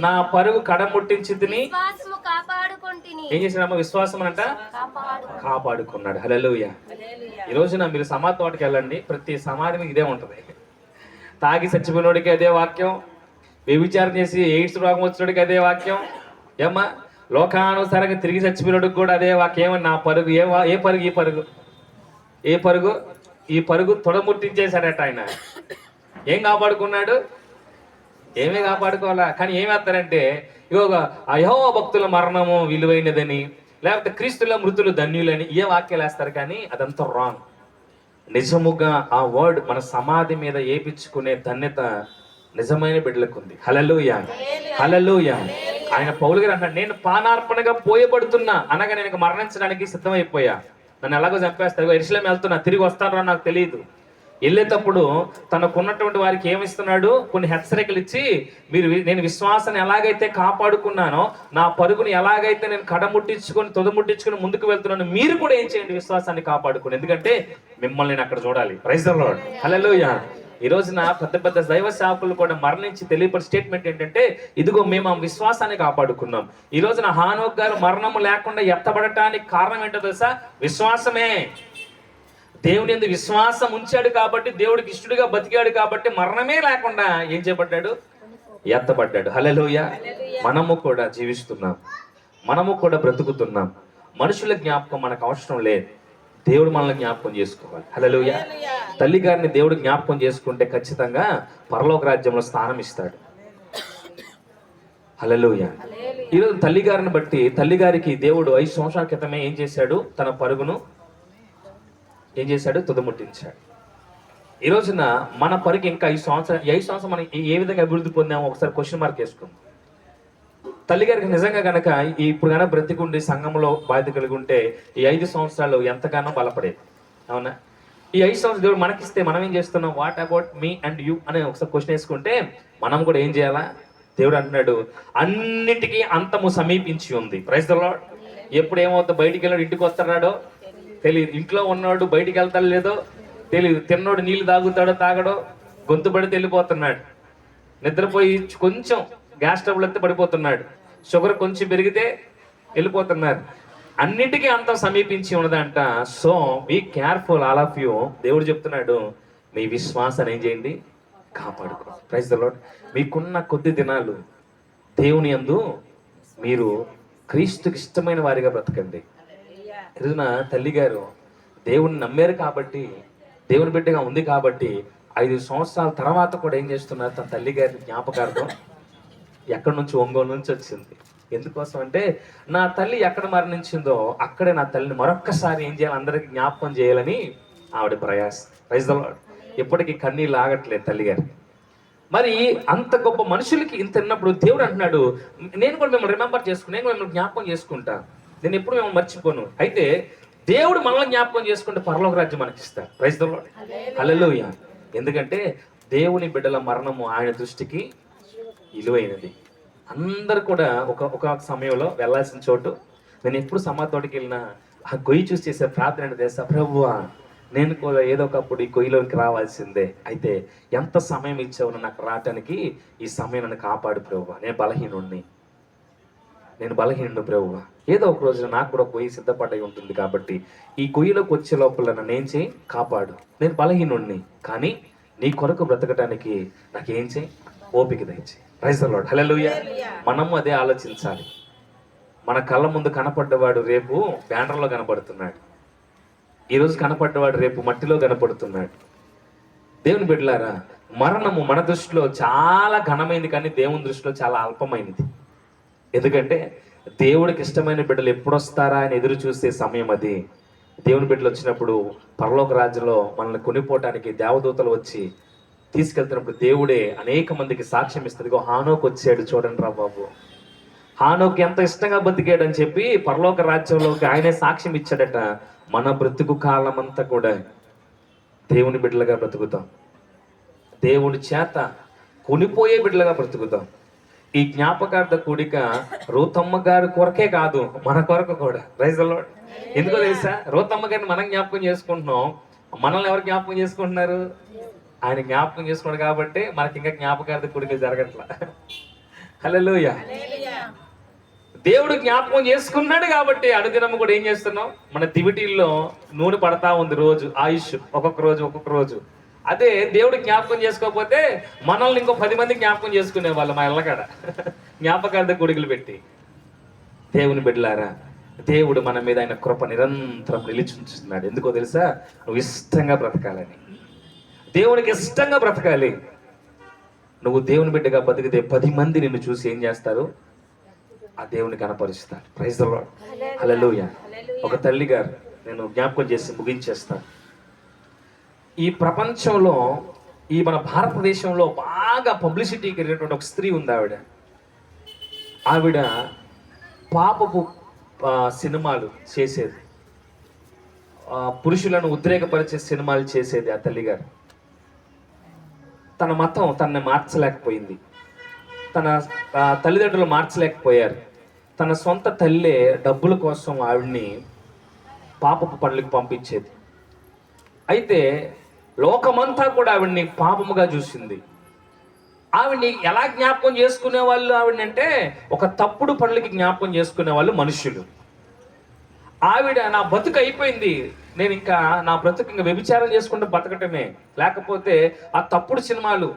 నా పరుగు కడముట్టించి తిని. ఏం చేసినామా? విశ్వాసం అంట కాపాడుకున్నాడు. హల్లెలూయా. ఈ రోజున మీరు సమాధి తోటకి వెళ్ళండి, ప్రతి సమాధి ఇదే ఉంటది. తాగి చచ్చిపోయినోడికి అదే వాక్యం, వ్యభిచారం చేసి ఎయిడ్స్ రోగం వచ్చినోడికి అదే వాక్యం, ఏమ్మా లోకానుసారంగా తిరిగి చచ్చిపోయినోడికి కూడా అదే వాక్యం. నా పరుగు ఏ పరుగు ఈ పరుగు తొడముట్టించేశాడట ఆయన. ఏం కాపాడుకున్నాడు? ఏమీ కాపాడుకోవాలా, కానీ ఏమేస్తారంటే ఇగో యెహోవా భక్తుల మరణము విలువైనదని, లేకపోతే క్రీస్తుల మృతులు ధన్యులని ఏ వాక్యాలు వేస్తారు, కానీ అదంతా రాంగ్. నిజముగా ఆ వర్డ్ మన సమాధి మీద ఏపించుకునే ధన్యత నిజమైన బిడ్డలకు ఉంది. హల్లెలూయా, హల్లెలూయా. ఆయన పౌలు గారు అంటాడు, నేను పానార్పణగా పోయబడుతున్నా అనగా నేను మరణించడానికి సిద్ధమైపోయా, నన్ను ఎలాగో చంపేస్తారు, యెరూషలేము వెళ్తున్నా, తిరిగి వస్తానో నాకు తెలియదు. వెళ్ళేటప్పుడు తనకున్నటువంటి వారికి ఏమిస్తున్నాడు? కొన్ని హెచ్చరికలు ఇచ్చి, నేను విశ్వాసాన్ని ఎలాగైతే కాపాడుకున్నానో, నా పరుగుని ఎలాగైతే నేను కడముట్టించుకొని తొదముట్టించుకొని ముందుకు వెళ్తున్నాను, మీరు కూడా ఏం చేయండి? విశ్వాసాన్ని కాపాడుకోండి, ఎందుకంటే మిమ్మల్ని నేను అక్కడ చూడాలి. Praise the lord. హల్లెలూయా. ఈ రోజున పెద్ద పెద్ద దైవ సేవకులు కూడా మరణించి తెలియపడి స్టేట్మెంట్ ఏంటంటే, ఇదిగో మేము ఆ విశ్వాసాన్ని కాపాడుకున్నాం. ఈ రోజున హానోక్ గారు మరణము లేకుండా ఎత్తబడటానికి కారణం ఏంటో తెలుసా? విశ్వాసమే. దేవుని యందు విశ్వాసం ఉంచాడు కాబట్టి, దేవుడికి ఇష్టడుగా బతికాడు కాబట్టి మరణమే లేకుండా ఏం చేయబడ్డాడు? ఎత్తబడ్డాడు. హల్లెలూయా. మనము కూడా జీవిస్తున్నాం, మనము కూడా బ్రతుకుతున్నాం. మనుషుల జ్ఞాపకం మనకు అవసరం లేదు, దేవుడు మనల్ని జ్ఞాపకం చేసుకోవాలి. హల్లెలూయా. తల్లి గారిని దేవుడు జ్ఞాపకం చేసుకుంటే ఖచ్చితంగా పరలోక రాజ్యంలో స్థానం ఇస్తాడు. హల్లెలూయా. ఈరోజు తల్లిగారిని బట్టి తల్లిగారికి దేవుడు 5 సంవత్సరాల క్రితమే ఏం చేశాడు? తన పరుగును ఏం చేశాడు? తుదముట్టించాడు. ఈ రోజున మన పరుగు ఇంకా 5 సంవత్సరాలు మనం ఏ విధంగా అభివృద్ధి పొందామో ఒకసారి క్వశ్చన్ మార్క్ వేసుకుందాం. తల్లిగారికి నిజంగా గనక ఇప్పుడు కనుక బ్రతికుండి సంఘంలో బాధ్యత కలిగి ఉంటే ఈ 5 సంవత్సరాలు ఎంతగానో బలపడేది. అవునా? ఈ 5 సంవత్సరాలు దేవుడు మనకిస్తే మనం ఏం చేస్తున్నాం? What about me and you అనే ఒకసారి క్వశ్చన్ వేసుకుంటే మనం కూడా ఏం చేయాలా? దేవుడు అంటున్నాడు, అన్నిటికీ అంతము సమీపించి ఉంది. Praise the Lord. ఎప్పుడు ఏమవుతుందో, బయటికి వెళ్ళాడు ఇంటికి వస్తున్నాడో తెలియదు, ఇంట్లో ఉన్నవాడు బయటికి వెళ్తాడో లేదో తెలియదు, తిన్నోడు నీళ్లు తాగుతాడో తాగడో, గొంతు పడితే వెళ్ళిపోతున్నాడు, నిద్రపోయి కొంచెం గ్యాస్ ట్రబుల్ ఎత్తే పడిపోతున్నాడు, షుగర్ కొంచెం పెరిగితే వెళ్ళిపోతున్నారు. అన్నిటికీ అంత సమీపించి ఉన్నదంట. So be careful all of you. దేవుడు చెప్తున్నాడు, మీ విశ్వాసాన్ని ఏం చేయండి? కాపాడుకో. Praise the lord. మీకున్న కొద్ది దినాలు దేవుని యందు మీరు క్రీస్తుకి ఇష్టమైన వారిగా బ్రతకండి. ఈరోజున తల్లిగారు దేవుని నమ్మారు కాబట్టి, దేవుని బిడ్డగా ఉంది కాబట్టి 5 సంవత్సరాల తర్వాత కూడా ఏం చేస్తున్నారు? తన తల్లిగారి జ్ఞాపకార్థం ఎక్కడి నుంచి, ఒంగోలు నుంచి వచ్చింది. ఎందుకోసం అంటే, నా తల్లి ఎక్కడ మరణించిందో అక్కడే నా తల్లిని మరొక్కసారి ఏం చేయాలి? అందరికీ జ్ఞాపకం చేయాలని ఆవిడ ప్రయాసం. Praise the lord. ఎప్పటికీ కన్నీళ్ళు ఆగట్లేదు తల్లిగారు. మరి అంత గొప్ప మనుషులకి ఇంత ఉన్నప్పుడు దేవుడు అంటున్నాడు, నేను కూడా మిమ్మల్ని రిమెంబర్ చేసుకుని, నేను మిమ్మల్ని జ్ఞాపకం చేసుకుంటా, నేను ఎప్పుడు మిమ్మల్ని మర్చిపోను. అయితే దేవుడు మనల్ని జ్ఞాపకం చేసుకుంటే పరలోక రాజ్యం మనకి ఇస్తారు. Praise the lord. హల్లెలూయా. ఎందుకంటే దేవుని బిడ్డల మరణము ఆయన దృష్టికి విలువైనది. అందరు కూడా ఒక సమయంలో వెళ్ళాల్సిన చోటు, నేను ఎప్పుడు సమాధోటికి వెళ్ళినా ఆ గొయ్యి చూసి చేసే ప్రార్థన చేస్తా, ప్రభువా నేను కూడా ఏదో ఒకప్పుడు ఈ గొయ్యిలోకి రావాల్సిందే, అయితే ఎంత సమయం ఇచ్చావు నాకు రావటానికి, ఈ సమయం నన్ను కాపాడు ప్రభువా, నేను బలహీనుడు ప్రభువా, ఏదో ఒక రోజున నాకు కూడా గొయ్యి సిద్ధపడి ఉంటుంది కాబట్టి ఈ గొయ్యిలోకి వచ్చే లోపల నన్ను ఏం చేయి? కాపాడు. నేను బలహీనుడిని, కానీ నీ కొరకు బ్రతకటానికి నాకేం చేయి? ఓపిక దయచేయి. Praise the lord. హల్లెలూయా. మనము అదే ఆలోచించాలి. మన కళ్ళ ముందు కనపడ్డవాడు రేపు బ్యానర్లో కనపడుతున్నాడు, ఈరోజు కనపడ్డవాడు రేపు మట్టిలో కనపడుతున్నాడు. దేవుని బిడ్డలారా, మరణము మన దృష్టిలో చాలా ఘనమైనది, కానీ దేవుని దృష్టిలో చాలా అల్పమైనది. ఎందుకంటే దేవుడికి ఇష్టమైన బిడ్డలు ఎప్పుడు వస్తారా అని ఎదురు చూసే సమయం అది. దేవుని బిడ్డలు వచ్చినప్పుడు పరలోక రాజ్యంలో మనల్ని కొనిపోవటానికి దేవదూతలు వచ్చి తీసుకెళ్తున్నప్పుడు దేవుడే అనేక మందికి సాక్ష్యం ఇస్తుంది. హానోకు వచ్చాడు చూడండి రా బాబు, హానోకు ఎంత ఇష్టంగా బతికాడని చెప్పి పరలోక రాజ్యంలోకి ఆయనే సాక్ష్యం ఇచ్చాడట. మన బ్రతుకు కాలం అంతా కూడా దేవుని బిడ్డలుగా బ్రతుకుతాం, దేవుని చేత కొనిపోయే బిడ్డలుగా బ్రతుకుతాం. ఈ జ్ఞాపకార్థ కూడిక రూతమ్మ గారి కొరకే కాదు, మన కొరకు కూడా. Praise the Lord. ఎందుకో తెలుసా? రూతమ్మ గారిని మనం జ్ఞాపకం చేసుకుంటున్నాం, మనల్ని ఎవరు జ్ఞాపకం చేసుకుంటున్నారు? ఆయన జ్ఞాపకం చేసుకున్నాడు కాబట్టి మనకి ఇంకా జ్ఞాపకార్థ కూడిక జరగట్లా. హల్లెలూయా. దేవుడు జ్ఞాపకం చేసుకున్నాడు కాబట్టి అనుదినము కూడా ఏం చేస్తున్నాం? మన దివిటీల్లో నూనె పడతా ఉంది రోజు, ఆయుష్ ఒక్కొక్క రోజు. అదే దేవుడు జ్ఞాపకం చేసుకోకపోతే మనల్ని ఇంకో 10 మంది జ్ఞాపకం చేసుకునే వాళ్ళు మా ఇళ్ళకాడ జ్ఞాపకార్థ కూడికలు పెట్టి. దేవుని బిడ్డలారా, దేవుడు మన మీద ఆయన కృప నిరంతరం నిలిచుంచుతున్నాడు. ఎందుకో తెలుసా? నువ్వు ఇష్టంగా బ్రతకాలని, దేవునికి ఇష్టంగా బ్రతకాలి. నువ్వు దేవుని బిడ్డగా బతికితే 10 మంది నిన్ను చూసి ఏం చేస్తారు? ఆ దేవుని కనపరుస్తారు. Praise the lord. హల్లెలూయా. ఒక తల్లి గారు, నేను జ్ఞాపకం చేసి ముగించేస్తాను. ఈ ప్రపంచంలో, ఈ మన భారతదేశంలో బాగా పబ్లిసిటీ కలిగినటువంటి ఒక స్త్రీ ఉంది. ఆవిడ పాపపు సినిమాలు చేసేది, పురుషులను ఉద్రేకపరిచే సినిమాలు చేసేది ఆ తల్లిగారు. తన మతం తనని మార్చలేకపోయింది, తన తల్లిదండ్రులు మార్చలేకపోయారు. తన సొంత తల్లే డబ్బుల కోసం ఆవిడ్ని పాపపు పనులకు పంపించేది. అయితే లోకమంతా కూడా ఆవిడ్ని పాపముగా చూసింది. ఆవిడ్ని ఎలా జ్ఞాపకం చేసుకునే వాళ్ళు ఆవిడంటే, ఒక తప్పుడు పనులకి జ్ఞాపకం చేసుకునే వాళ్ళు మనుషులు. ఆవిడ నా బతుకు అయిపోయింది, నేను ఇంకా నా బ్రతుకు ఇంకా వ్యభిచారం చేసుకుంటూ బతకటమే, లేకపోతే ఆ తప్పుడు సినిమాలు,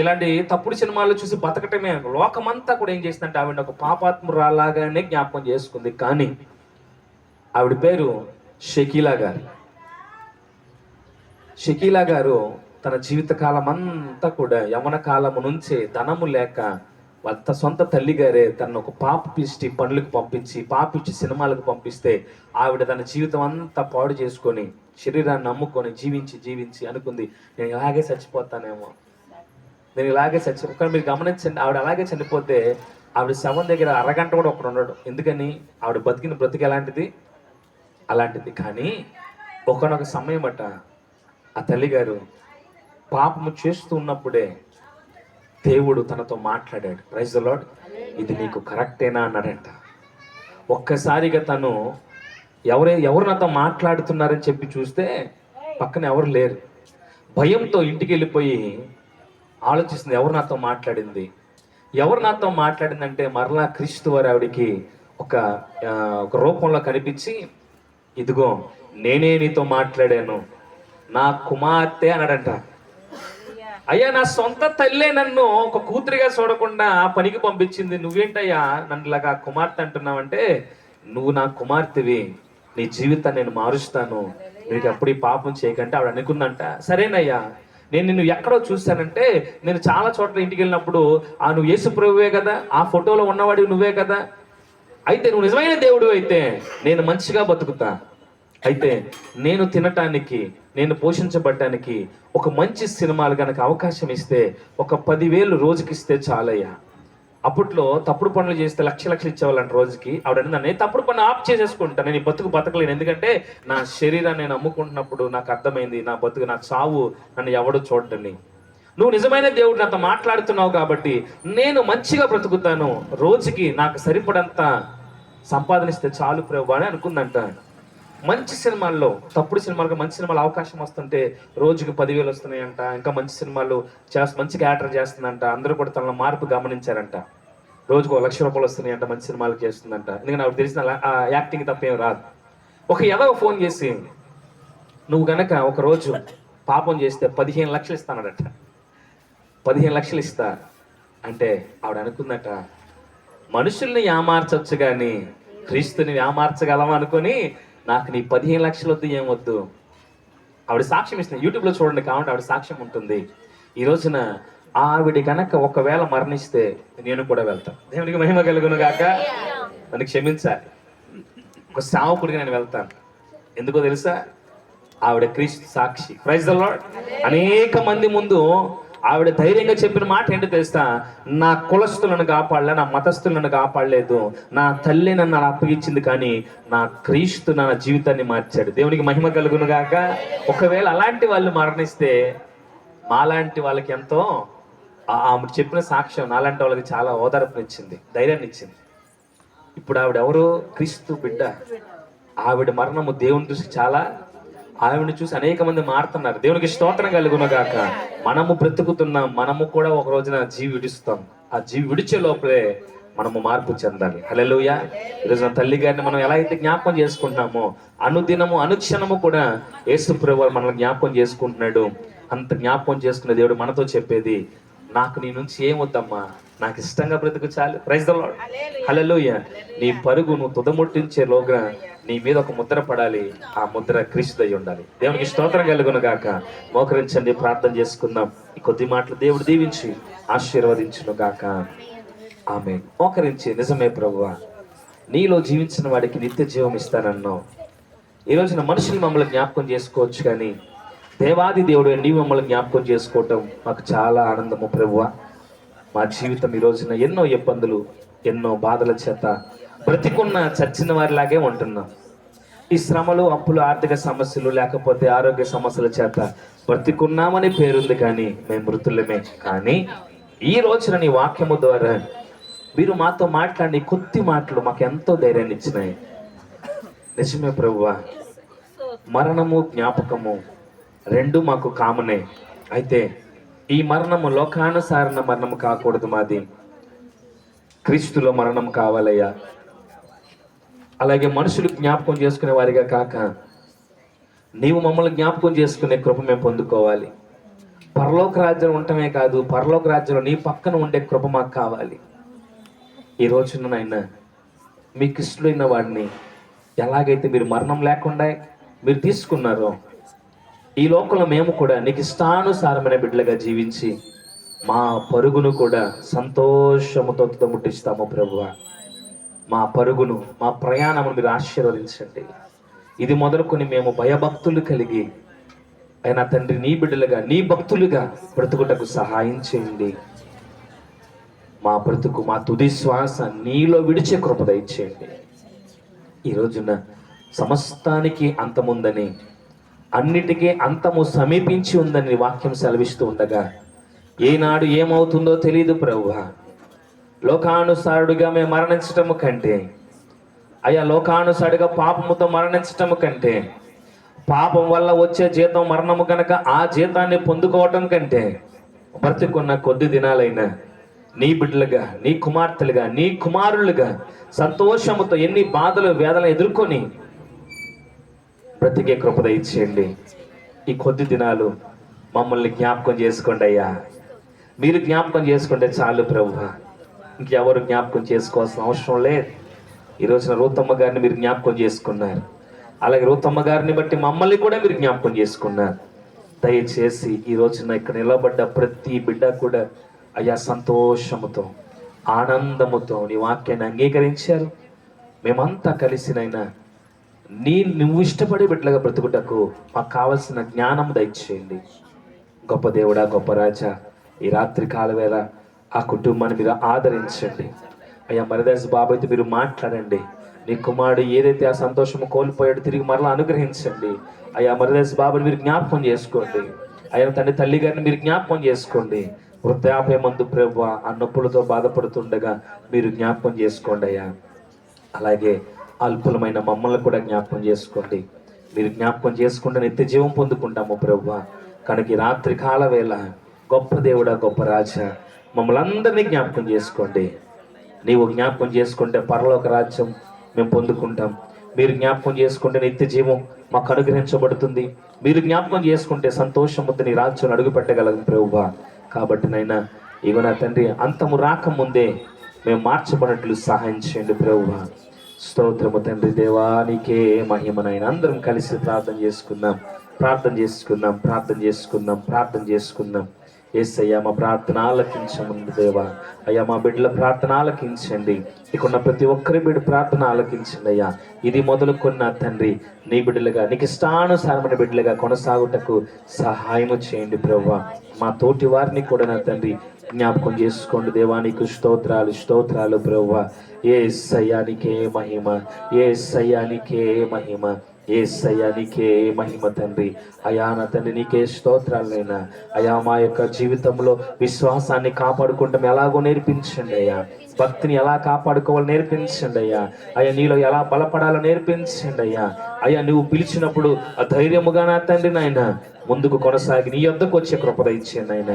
ఇలాంటి తప్పుడు సినిమాలు చూసి బతకటమే. లోకమంతా కూడా ఏం చేసిందంటే ఆవిడ ఒక పాపాత్మురాలాగానే జ్ఞాపకం చేసుకుంది. కానీ ఆవిడ పేరు షకీలా గారు. షకీలా గారు తన జీవితకాలం అంతా కూడా యవన కాలము నుంచే ధనము లేక వాళ్ళ సొంత తల్లిగారే తను ఒక పాపిష్టి పనులకు పంపించి పాపిచ్చి సినిమాలకు పంపిస్తే ఆవిడ తన జీవితం అంతా పాడు చేసుకొని శరీరాన్ని నమ్ముకొని జీవించి జీవించి అనుకుంది, నేను ఇలాగే చచ్చిపోతానేమో, నేను ఇలాగే కానీ మీరు గమనించండి, ఆవిడ అలాగే చనిపోతే ఆవిడ శవం దగ్గర అరగంట కూడా ఒకడు ఉన్నాడు. ఎందుకని? ఆవిడ బతికిన బ్రతికి ఎలాంటిది అలాంటిది. కానీ ఒకనొక సమయం అట ఆ తల్లిగారు పాపము చేస్తూ ఉన్నప్పుడే దేవుడు తనతో మాట్లాడాడు. Praise the Lord. ఇది నీకు కరెక్టేనా అన్నాడంట. ఒక్కసారిగా తను ఎవరు నాతో మాట్లాడుతున్నారని చెప్పి చూస్తే పక్కన ఎవరు లేరు. భయంతో ఇంటికి వెళ్ళిపోయి ఆలోచిస్తుంది, ఎవరు నాతో మాట్లాడింది, ఎవరు నాతో మాట్లాడిందంటే మరలా క్రీస్తు వారు ఆవిడికి ఒక రూపంలో కనిపించి, ఇదిగో నేనే నీతో మాట్లాడాను, నా కుమార్తె అన్నాడంట. అయ్యా, నా సొంత తల్లే నన్ను ఒక కూతురిగా చూడకుండా పనికి పంపించింది, నువ్వేంటయ్యా నన్ను ఇలాగా కుమార్తె అంటున్నావంటే, నువ్వు నా కుమార్తెవి, నీ జీవితాన్ని నేను మారుస్తాను, నీకు అప్పుడు ఈ పాపం చేయకంటే ఆవిడ అనుకుందంట. సరేనయ్యా, నేను నిన్ను ఎక్కడో చూశానంటే, నేను చాలా చోట్ల ఇంటికి వెళ్ళినప్పుడు నువ్వు యేసు ప్రభువే కదా, ఆ ఫోటోలో ఉన్నవాడివి నువ్వే కదా, అయితే నువ్వు నిజమైన దేవుడు అయితే నేను మంచిగా బతుకుతా, అయితే నేను తినటానికి నేను పోషించబడటానికి ఒక మంచి సినిమాలు కనుక అవకాశం ఇస్తే ఒక 10,000 రోజుకి ఇస్తే చాలయ్యా. అప్పట్లో తప్పుడు పనులు చేస్తే లక్షలు ఇచ్చేవాళ్ళంట రోజుకి. ఆవిడ నన్ను తప్పుడు పని ఆఫ్ చేసేసుకుంటా, నేను ఈ బతకలేను, ఎందుకంటే నా శరీరాన్ని నేను అమ్ముకుంటున్నప్పుడు నాకు అర్థమైంది నా చావు నన్ను ఎవడో చూడటని. నువ్వు నిజమైన దేవుడు నాతో మాట్లాడుతున్నావు కాబట్టి నేను మంచిగా బ్రతుకుతాను, రోజుకి నాకు సరిపడంత సంపాదనిస్తే చాలు ప్రభు అని అనుకుందంట. మంచి సినిమాల్లో తప్పుడు సినిమాలకు మంచి సినిమాలు అవకాశం వస్తుంటే రోజుకి 10,000 వస్తున్నాయంట, ఇంకా మంచి సినిమాలు మంచిగా యాక్టర్ చేస్తుందంట. అందరూ కూడా తన మార్పు గమనించారంట. రోజుకు 1,00,000 రూపాయలు వస్తున్నాయంట, మంచి సినిమాలు చేస్తుందంట. ఎందుకంటే నాకు తెలిసిన యాక్టింగ్ తప్పేం రాదు. ఒక ఎదవ ఫోన్ చేసి, నువ్వు గనక ఒక రోజు పాపం చేస్తే 15 లక్షలు ఇస్తానడట. 15 లక్షలు ఇస్తా అంటే ఆవిడ అనుకుందట, మనుషుల్ని ఏమార్చొచ్చు కానీ క్రీస్తుని ఏమార్చగలం అనుకొని, నాకు నీ 15 లక్షలు వద్దు, ఏమొద్దు. ఆవిడ సాక్ష్యం ఇస్తుంది, యూట్యూబ్లో చూడండి, కావాలంటే ఆవిడ సాక్ష్యం ఉంటుంది. ఈ రోజున ఆవిడ కనుక ఒకవేళ మరణిస్తే నేను కూడా వెళ్తాను. దేవునికి మహిమ కలుగును గాక. నన్ను క్షమించాలి, ఒక సేవకుడిగా నేను వెళ్తాను. ఎందుకో తెలుసా? ఆవిడ క్రీస్తు సాక్షి. Praise the lord. అనేక మంది ముందు ఆవిడ ధైర్యంగా చెప్పిన మాట ఏంటో తెలుసా? నా కులస్తులను కాపాడలే, నా మతస్థులను కాపాడలేదు, నా తల్లి నన్ను అలా అప్పగించింది, కానీ నా క్రీస్తు నా జీవితాన్ని మార్చాడు. దేవునికి మహిమ కలుగును గాక. ఒకవేళ అలాంటి వాళ్ళు మరణిస్తే మాలాంటి వాళ్ళకి ఎంతో ఆమె చెప్పిన సాక్ష్యం నాలాంటి వాళ్ళకి చాలా ఓదార్పునిచ్చింది, ధైర్యాన్ని ఇచ్చింది. ఇప్పుడు ఆవిడ ఎవరు? క్రీస్తు బిడ్డ. ఆవిడ మరణము దేవుని దృష్టి చాలా, ఆవిడని చూసి అనేక మంది మారుతున్నారు. దేవునికి స్తోత్రం కలుగును గాక. మనము బ్రతుకుతున్నాం, మనము కూడా ఒక రోజున జీవి విడుస్తాం. ఆ జీవి విడిచే లోపలే మనము మార్పు చెందాలి. హల్లెలూయా. ఈరోజు నా తల్లి గారిని మనం ఎలా అయితే జ్ఞాపకం చేసుకుంటున్నామో, అనుదినము అనుక్షణము కూడా యేసు ప్రభువు మనల్ని జ్ఞాపకం చేసుకుంటున్నాడు. అంత జ్ఞాపకం చేసుకునే దేవుడు మనతో చెప్పేది, నాకు నీ నుంచి ఏమొద్దమ్మా, నాకు ఇష్టంగా బ్రతుకు చాలు. Praise the lord. హల్లెలూయా. నీ పరుగు నువ్వు తుదముట్టించే లోగా నీ మీద ఒక ముద్ర పడాలి, ఆ ముద్ర క్రీస్తు అయి ఉండాలి. దేవునికి స్తోత్రం కలుగును గాక. మోకరించండి, ప్రార్థన చేసుకుందాం. ఈ కొద్ది మాటలు దేవుడు దీవించి ఆశీర్వదించును గాక. ఆమేన్. మోకరించి, నిజమే ప్రభువా, నీలో జీవించిన వాడికి నిత్య జీవం ఇస్తానన్నావు. ఈ రోజున మనుషులు మమ్మల్ని జ్ఞాపకం చేసుకోవచ్చు, కానీ దేవాది దేవుడు నీవు మమ్మల్ని జ్ఞాపకం చేసుకోవటం మాకు చాలా ఆనందము ప్రభువా. మా జీవితం ఈ రోజున ఎన్నో ఇబ్బందులు, ఎన్నో బాధల చేత బ్రతికున్న చచ్చిన వారిలాగే ఉంటున్నాం. ఈ శ్రమలు, అప్పులు, ఆర్థిక సమస్యలు, లేకపోతే ఆరోగ్య సమస్యల చేత బ్రతికున్నామని పేరుంది, కానీ మేము మృతులమే. కానీ ఈ రోజున నీ వాక్యము ద్వారా మీరు మాతో మాట్లాడి కొద్ది మాటలు మాకు ఎంతో ధైర్యాన్ని ఇచ్చినాయి. నిజమే ప్రభువా, మరణము జ్ఞాపకము రెండు మాకు కామనే. అయితే ఈ మరణము లోకానుసారణ మరణము కాకూడదు, మాది క్రీస్తులో మరణం కావాలయ్యా. అలాగే మనుషులు జ్ఞాపకం చేసుకునే వారిగా కాక నీవు మమ్మల్ని జ్ఞాపకం చేసుకునే కృప మేము పొందుకోవాలి. పరలోక రాజ్యం ఉండటమే కాదు, పరలోక రాజ్యంలో నీ పక్కన ఉండే కృప మాకు కావాలి. ఈ రోజున నాయనా, మీకు ఇష్టమైన వాడిని ఎలాగైతే మీరు మరణం లేకుండా మీరు తీసుకున్నారో, ఈ లోకంలో మేము కూడా నీకు ఇష్టానుసారమైన బిడ్డలుగా జీవించి మా పరుగును కూడా సంతోషముతో ముట్టిస్తాము ప్రభువా. మా పరుగును, మా ప్రయాణమును మీరు ఆశీర్వదించండి. ఇది మొదలుకొని మేము భయభక్తులు కలిగి అయినా తండ్రి నీ బిడ్డలుగా, నీ భక్తులుగా బ్రతుకుటకు సహాయం చేయండి. మా బ్రతుకు, మా తుది శ్వాస నీలో విడిచే కృప దయచేయండి. ఈ రోజున సమస్తానికి అంతముందని, అన్నిటికీ అంతము సమీపించి ఉందని వాక్యం సెలవిస్తూ ఉండగా ఏనాడు ఏమవుతుందో తెలియదు ప్రభువా. లోకానుసారుడిగా మేము మరణించటము కంటే, అయ్యా లోకానుసారుడిగా పాపముతో మరణించటము కంటే, పాపం వల్ల వచ్చే జీతం మరణము కనుక ఆ జీతాన్ని పొందుకోవటం కంటే, బ్రతికున్న కొద్ది దినాలైనా నీ బిడ్డలుగా, నీ కుమార్తెలుగా, నీ కుమారులుగా సంతోషముతో ఎన్ని బాధలు వేదన ఎదుర్కొని బ్రతికే కృప దయచేయండి. ఈ కొద్ది దినాలు మమ్మల్ని జ్ఞాపకం చేసుకోండి అయ్యా. మీరు జ్ఞాపకం చేసుకుంటే చాలు ప్రభువా. ఇంకెవరు జ్ఞాపకం చేసుకోవాల్సిన అవసరం లేదు. ఈ రోజున రూతమ్మ గారిని మీరు జ్ఞాపకం చేసుకున్నారు, అలాగే రూతమ్మ గారిని బట్టి మమ్మల్ని కూడా మీరు జ్ఞాపకం చేసుకున్నారు. దయచేసి ఈ రోజున ఇక్కడ నిలబడ్డ ప్రతి బిడ్డ కూడా అయ్యా సంతోషముతో, ఆనందముతో నీ వాక్యాన్ని అంగీకరించారు. మేమంతా కలిసినైనా నువ్వు ఇష్టపడే బిడ్డలుగా బ్రతుకుటకు మాకు కావలసిన జ్ఞానం దయచేయండి. గొప్ప దేవుడా, గొప్ప రాజా, ఈ రాత్రి కాలవేళ ఆ కుటుంబాన్ని మీరు ఆదరించండి అయ్యా. మరిదాస్ బాబాయ్తో మీరు మాట్లాడండి. నీ కుమారుడు ఏదైతే ఆ సంతోషము కోల్పోయాడో తిరిగి మరలా అనుగ్రహించండి అయ్యా. మరిదాస్ బాబాని మీరు జ్ఞాపకం చేసుకోండి అయ్యా. తండ్రి తల్లి గారిని మీరు జ్ఞాపకం చేసుకోండి. వృద్ధాప్యమందు ప్రభువా ఆ నొప్పులతో బాధపడుతుండగా మీరు జ్ఞాపకం చేసుకోండి అయ్యా. అలాగే అల్పులమైన మమ్మల్ని కూడా జ్ఞాపకం చేసుకోండి. మీరు జ్ఞాపకం చేసుకుంటే నిత్య జీవం పొందుకుంటాము ప్రభువా. కనుక ఈ రాత్రి కాల వేళ గొప్ప దేవుడా, గొప్ప రాజా, మమ్మల్ని అందరినీ జ్ఞాపకం చేసుకోండి. నీవు జ్ఞాపకం చేసుకుంటే పరలోక రాజ్యం మేము పొందుకుంటాం. మీరు జ్ఞాపకం చేసుకుంటే నిత్య జీవం మాకు అనుగ్రహించబడుతుంది. మీరు జ్ఞాపకం చేసుకుంటే సంతోషంతో నీ రాజ్యం అడుగు పెట్టగలం ప్రభువా. కాబట్టి నైనా ఇగో నా తండ్రి, అంతము రాకముందే మేము మార్చబడినట్లు సహాయం చేయండి ప్రభువా. స్తోత్రము తండ్రి. దేవానికే మహిమనైనా అందరం కలిసి ప్రార్థన చేసుకుందాం. యేసయ్యా మా ప్రార్థన ఆలకించండి దేవా. అయ్యా మా బిడ్డల ప్రార్థన ఆలకించండి. ఇక్కడున్న ప్రతి ఒక్కరి బిడ్డ ప్రార్థన ఆలకించండి అయ్యా. ఇది మొదలుకొన్న తండ్రి నీ బిడ్డలుగా, నీకు ఇష్టానుసారమైన బిడ్డలుగా కొనసాగుటకు సహాయము చేయండి ప్రభువా. మా తోటి వారిని కూడా నా తండ్రి జ్ఞాపకం చేసుకోండి దేవా. నీకు స్తోత్రాలు ప్రభువా. యేసయ్యానికే మహిమ తండ్రి. అయా నా తండ్రి నీకే స్తోత్రాలైనా అయా. మా యొక్క జీవితంలో విశ్వాసాన్ని కాపాడుకుంటాం ఎలాగో నేర్పించండి అయ్యా. భక్తిని ఎలా కాపాడుకోవాలో నేర్పించండి అయ్యా. అయ్యా నీలో ఎలా బలపడాలో నేర్పించండి అయ్యా. అయ్యా నువ్వు పిలిచినప్పుడు ఆ ధైర్యముగా నా తండ్రి నాయన ముందుకు కొనసాగి నీ యొద్దకు వచ్చే కృప ఇచ్చేయండి ఆయన.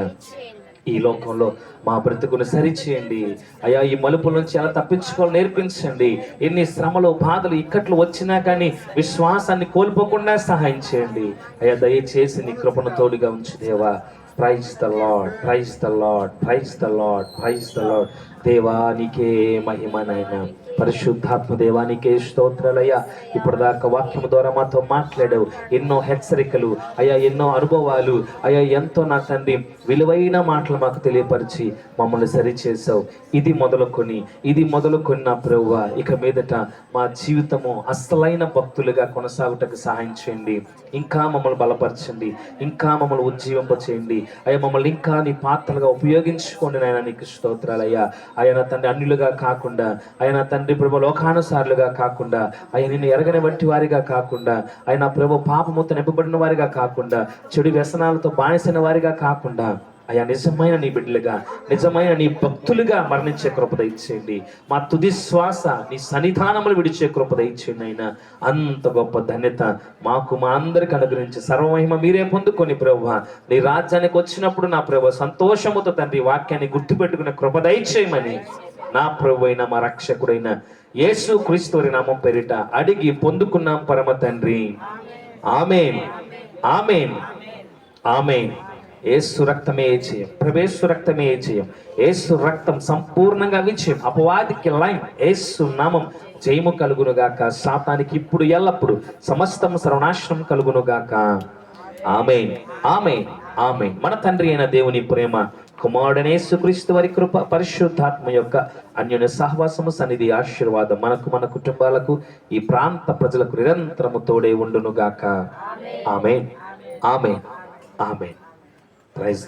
ఈ లోకంలో మా బ్రతుకును సరిచేయండి అయ్యా. ఈ మలుపుల నుంచి ఎలా తప్పించుకోవాలో నేర్పించండి. ఎన్ని శ్రమలు, బాధలు, ఇక్కట్లు వచ్చినా కానీ విశ్వాసాన్ని కోల్పోకుండా సహాయం చేయండి అయ్యా. దయచేసి నీ కృపను తోడుగా ఉంచు దేవా. Praise the lord. దేవానికే మహిమనైనా. పరిశుద్ధాత్మ దేవానికే స్తోత్రాలయ్యా. ఇప్పటిదాకా వాక్యము ద్వారా మాతో మాట్లాడావు. ఎన్నో హెచ్చరికలు అయ్యా, ఎన్నో అనుభవాలు అయ్యా, ఎంతో నా తండ్రి విలువైన మాటలు మాకు తెలియపరిచి మమ్మల్ని సరిచేసావు. ఇది మొదలుకొని నా ప్రభువా, ఇక మీదట మా జీవితము అసలైన భక్తులుగా కొనసాగుటకు సహాయం చేయండి. ఇంకా మమ్మల్ని బలపరచండి, ఇంకా మమ్మల్ని ఉజ్జీవింప చేయండి అయ్యా. మమ్మల్ని ఇంకా నీ పాత్రలుగా ఉపయోగించుకోండి నాయన. నీకు స్తోత్రాలయ్యా. ఆయన తండ్రి అన్యులుగా కాకుండా, ఆయన తండ్రి ప్రభు లోకానుసారులుగా కాకుండా, ఆయన నిన్ను ఎరగని వంటి వారిగా కాకుండా, ఆయన ప్రభు పాపముతో నింపబడిన వారిగా కాకుండా, చెడు వ్యసనాలతో బానిసైన వారిగా కాకుండా అయ్యా నిజమైన నీ బిడ్డలుగా, నిజమైన నీ భక్తులుగా మరణించే కృప దయచేయండి. మా తుది శ్వాస నీ సన్నిధానములు విడిచే కృప దయచేయండి అయినా. అంత గొప్ప ధన్యత మాకు, మా అందరికి అనుగ్రహించి సర్వమహిమ మీరే పొందుకొని ప్రభువా. నీ రాజ్యానికి వచ్చినప్పుడు నా ప్రభు సంతోషముతో తండ్రి వాక్యాన్ని గుర్తుపెట్టుకునే కృప దయచేయమని నా ప్రభు అయిన మా రక్షకుడైన యేసు క్రీస్తు వారి నామం పేరిట అడిగి పొందుకున్నాం పరమ తండ్రి. ఆమేన్, ఆమేన్, ఆమేన్. యేసు రక్తమే జయం, ప్రవేశు రక్తమే జయం. యేసు రక్తం సంపూర్ణంగా విజయం. అపవాదికి లైన్. యేసు నామం జయము కలుగునుగాక. సాతానికి ఇప్పుడు ఎల్లప్పుడు సమస్తము సర్వనాశనం కలుగునుగాక. ఆమేన్, ఆమేన్. ఆమె. మన తండ్రి అయిన దేవుని ప్రేమ, కుమారుడనే యేసుక్రీస్తు వారి కృప, పరిశుద్ధాత్మ యొక్క అన్యోన్య సహవాసము, సన్నిధి, ఆశీర్వాదం మనకు, మన కుటుంబాలకు, ఈ ప్రాంత ప్రజలకు నిరంతరము తోడే ఉండును గాక. ఆమేన్. ఆమేన్. ఆమేన్. ప్రైజ్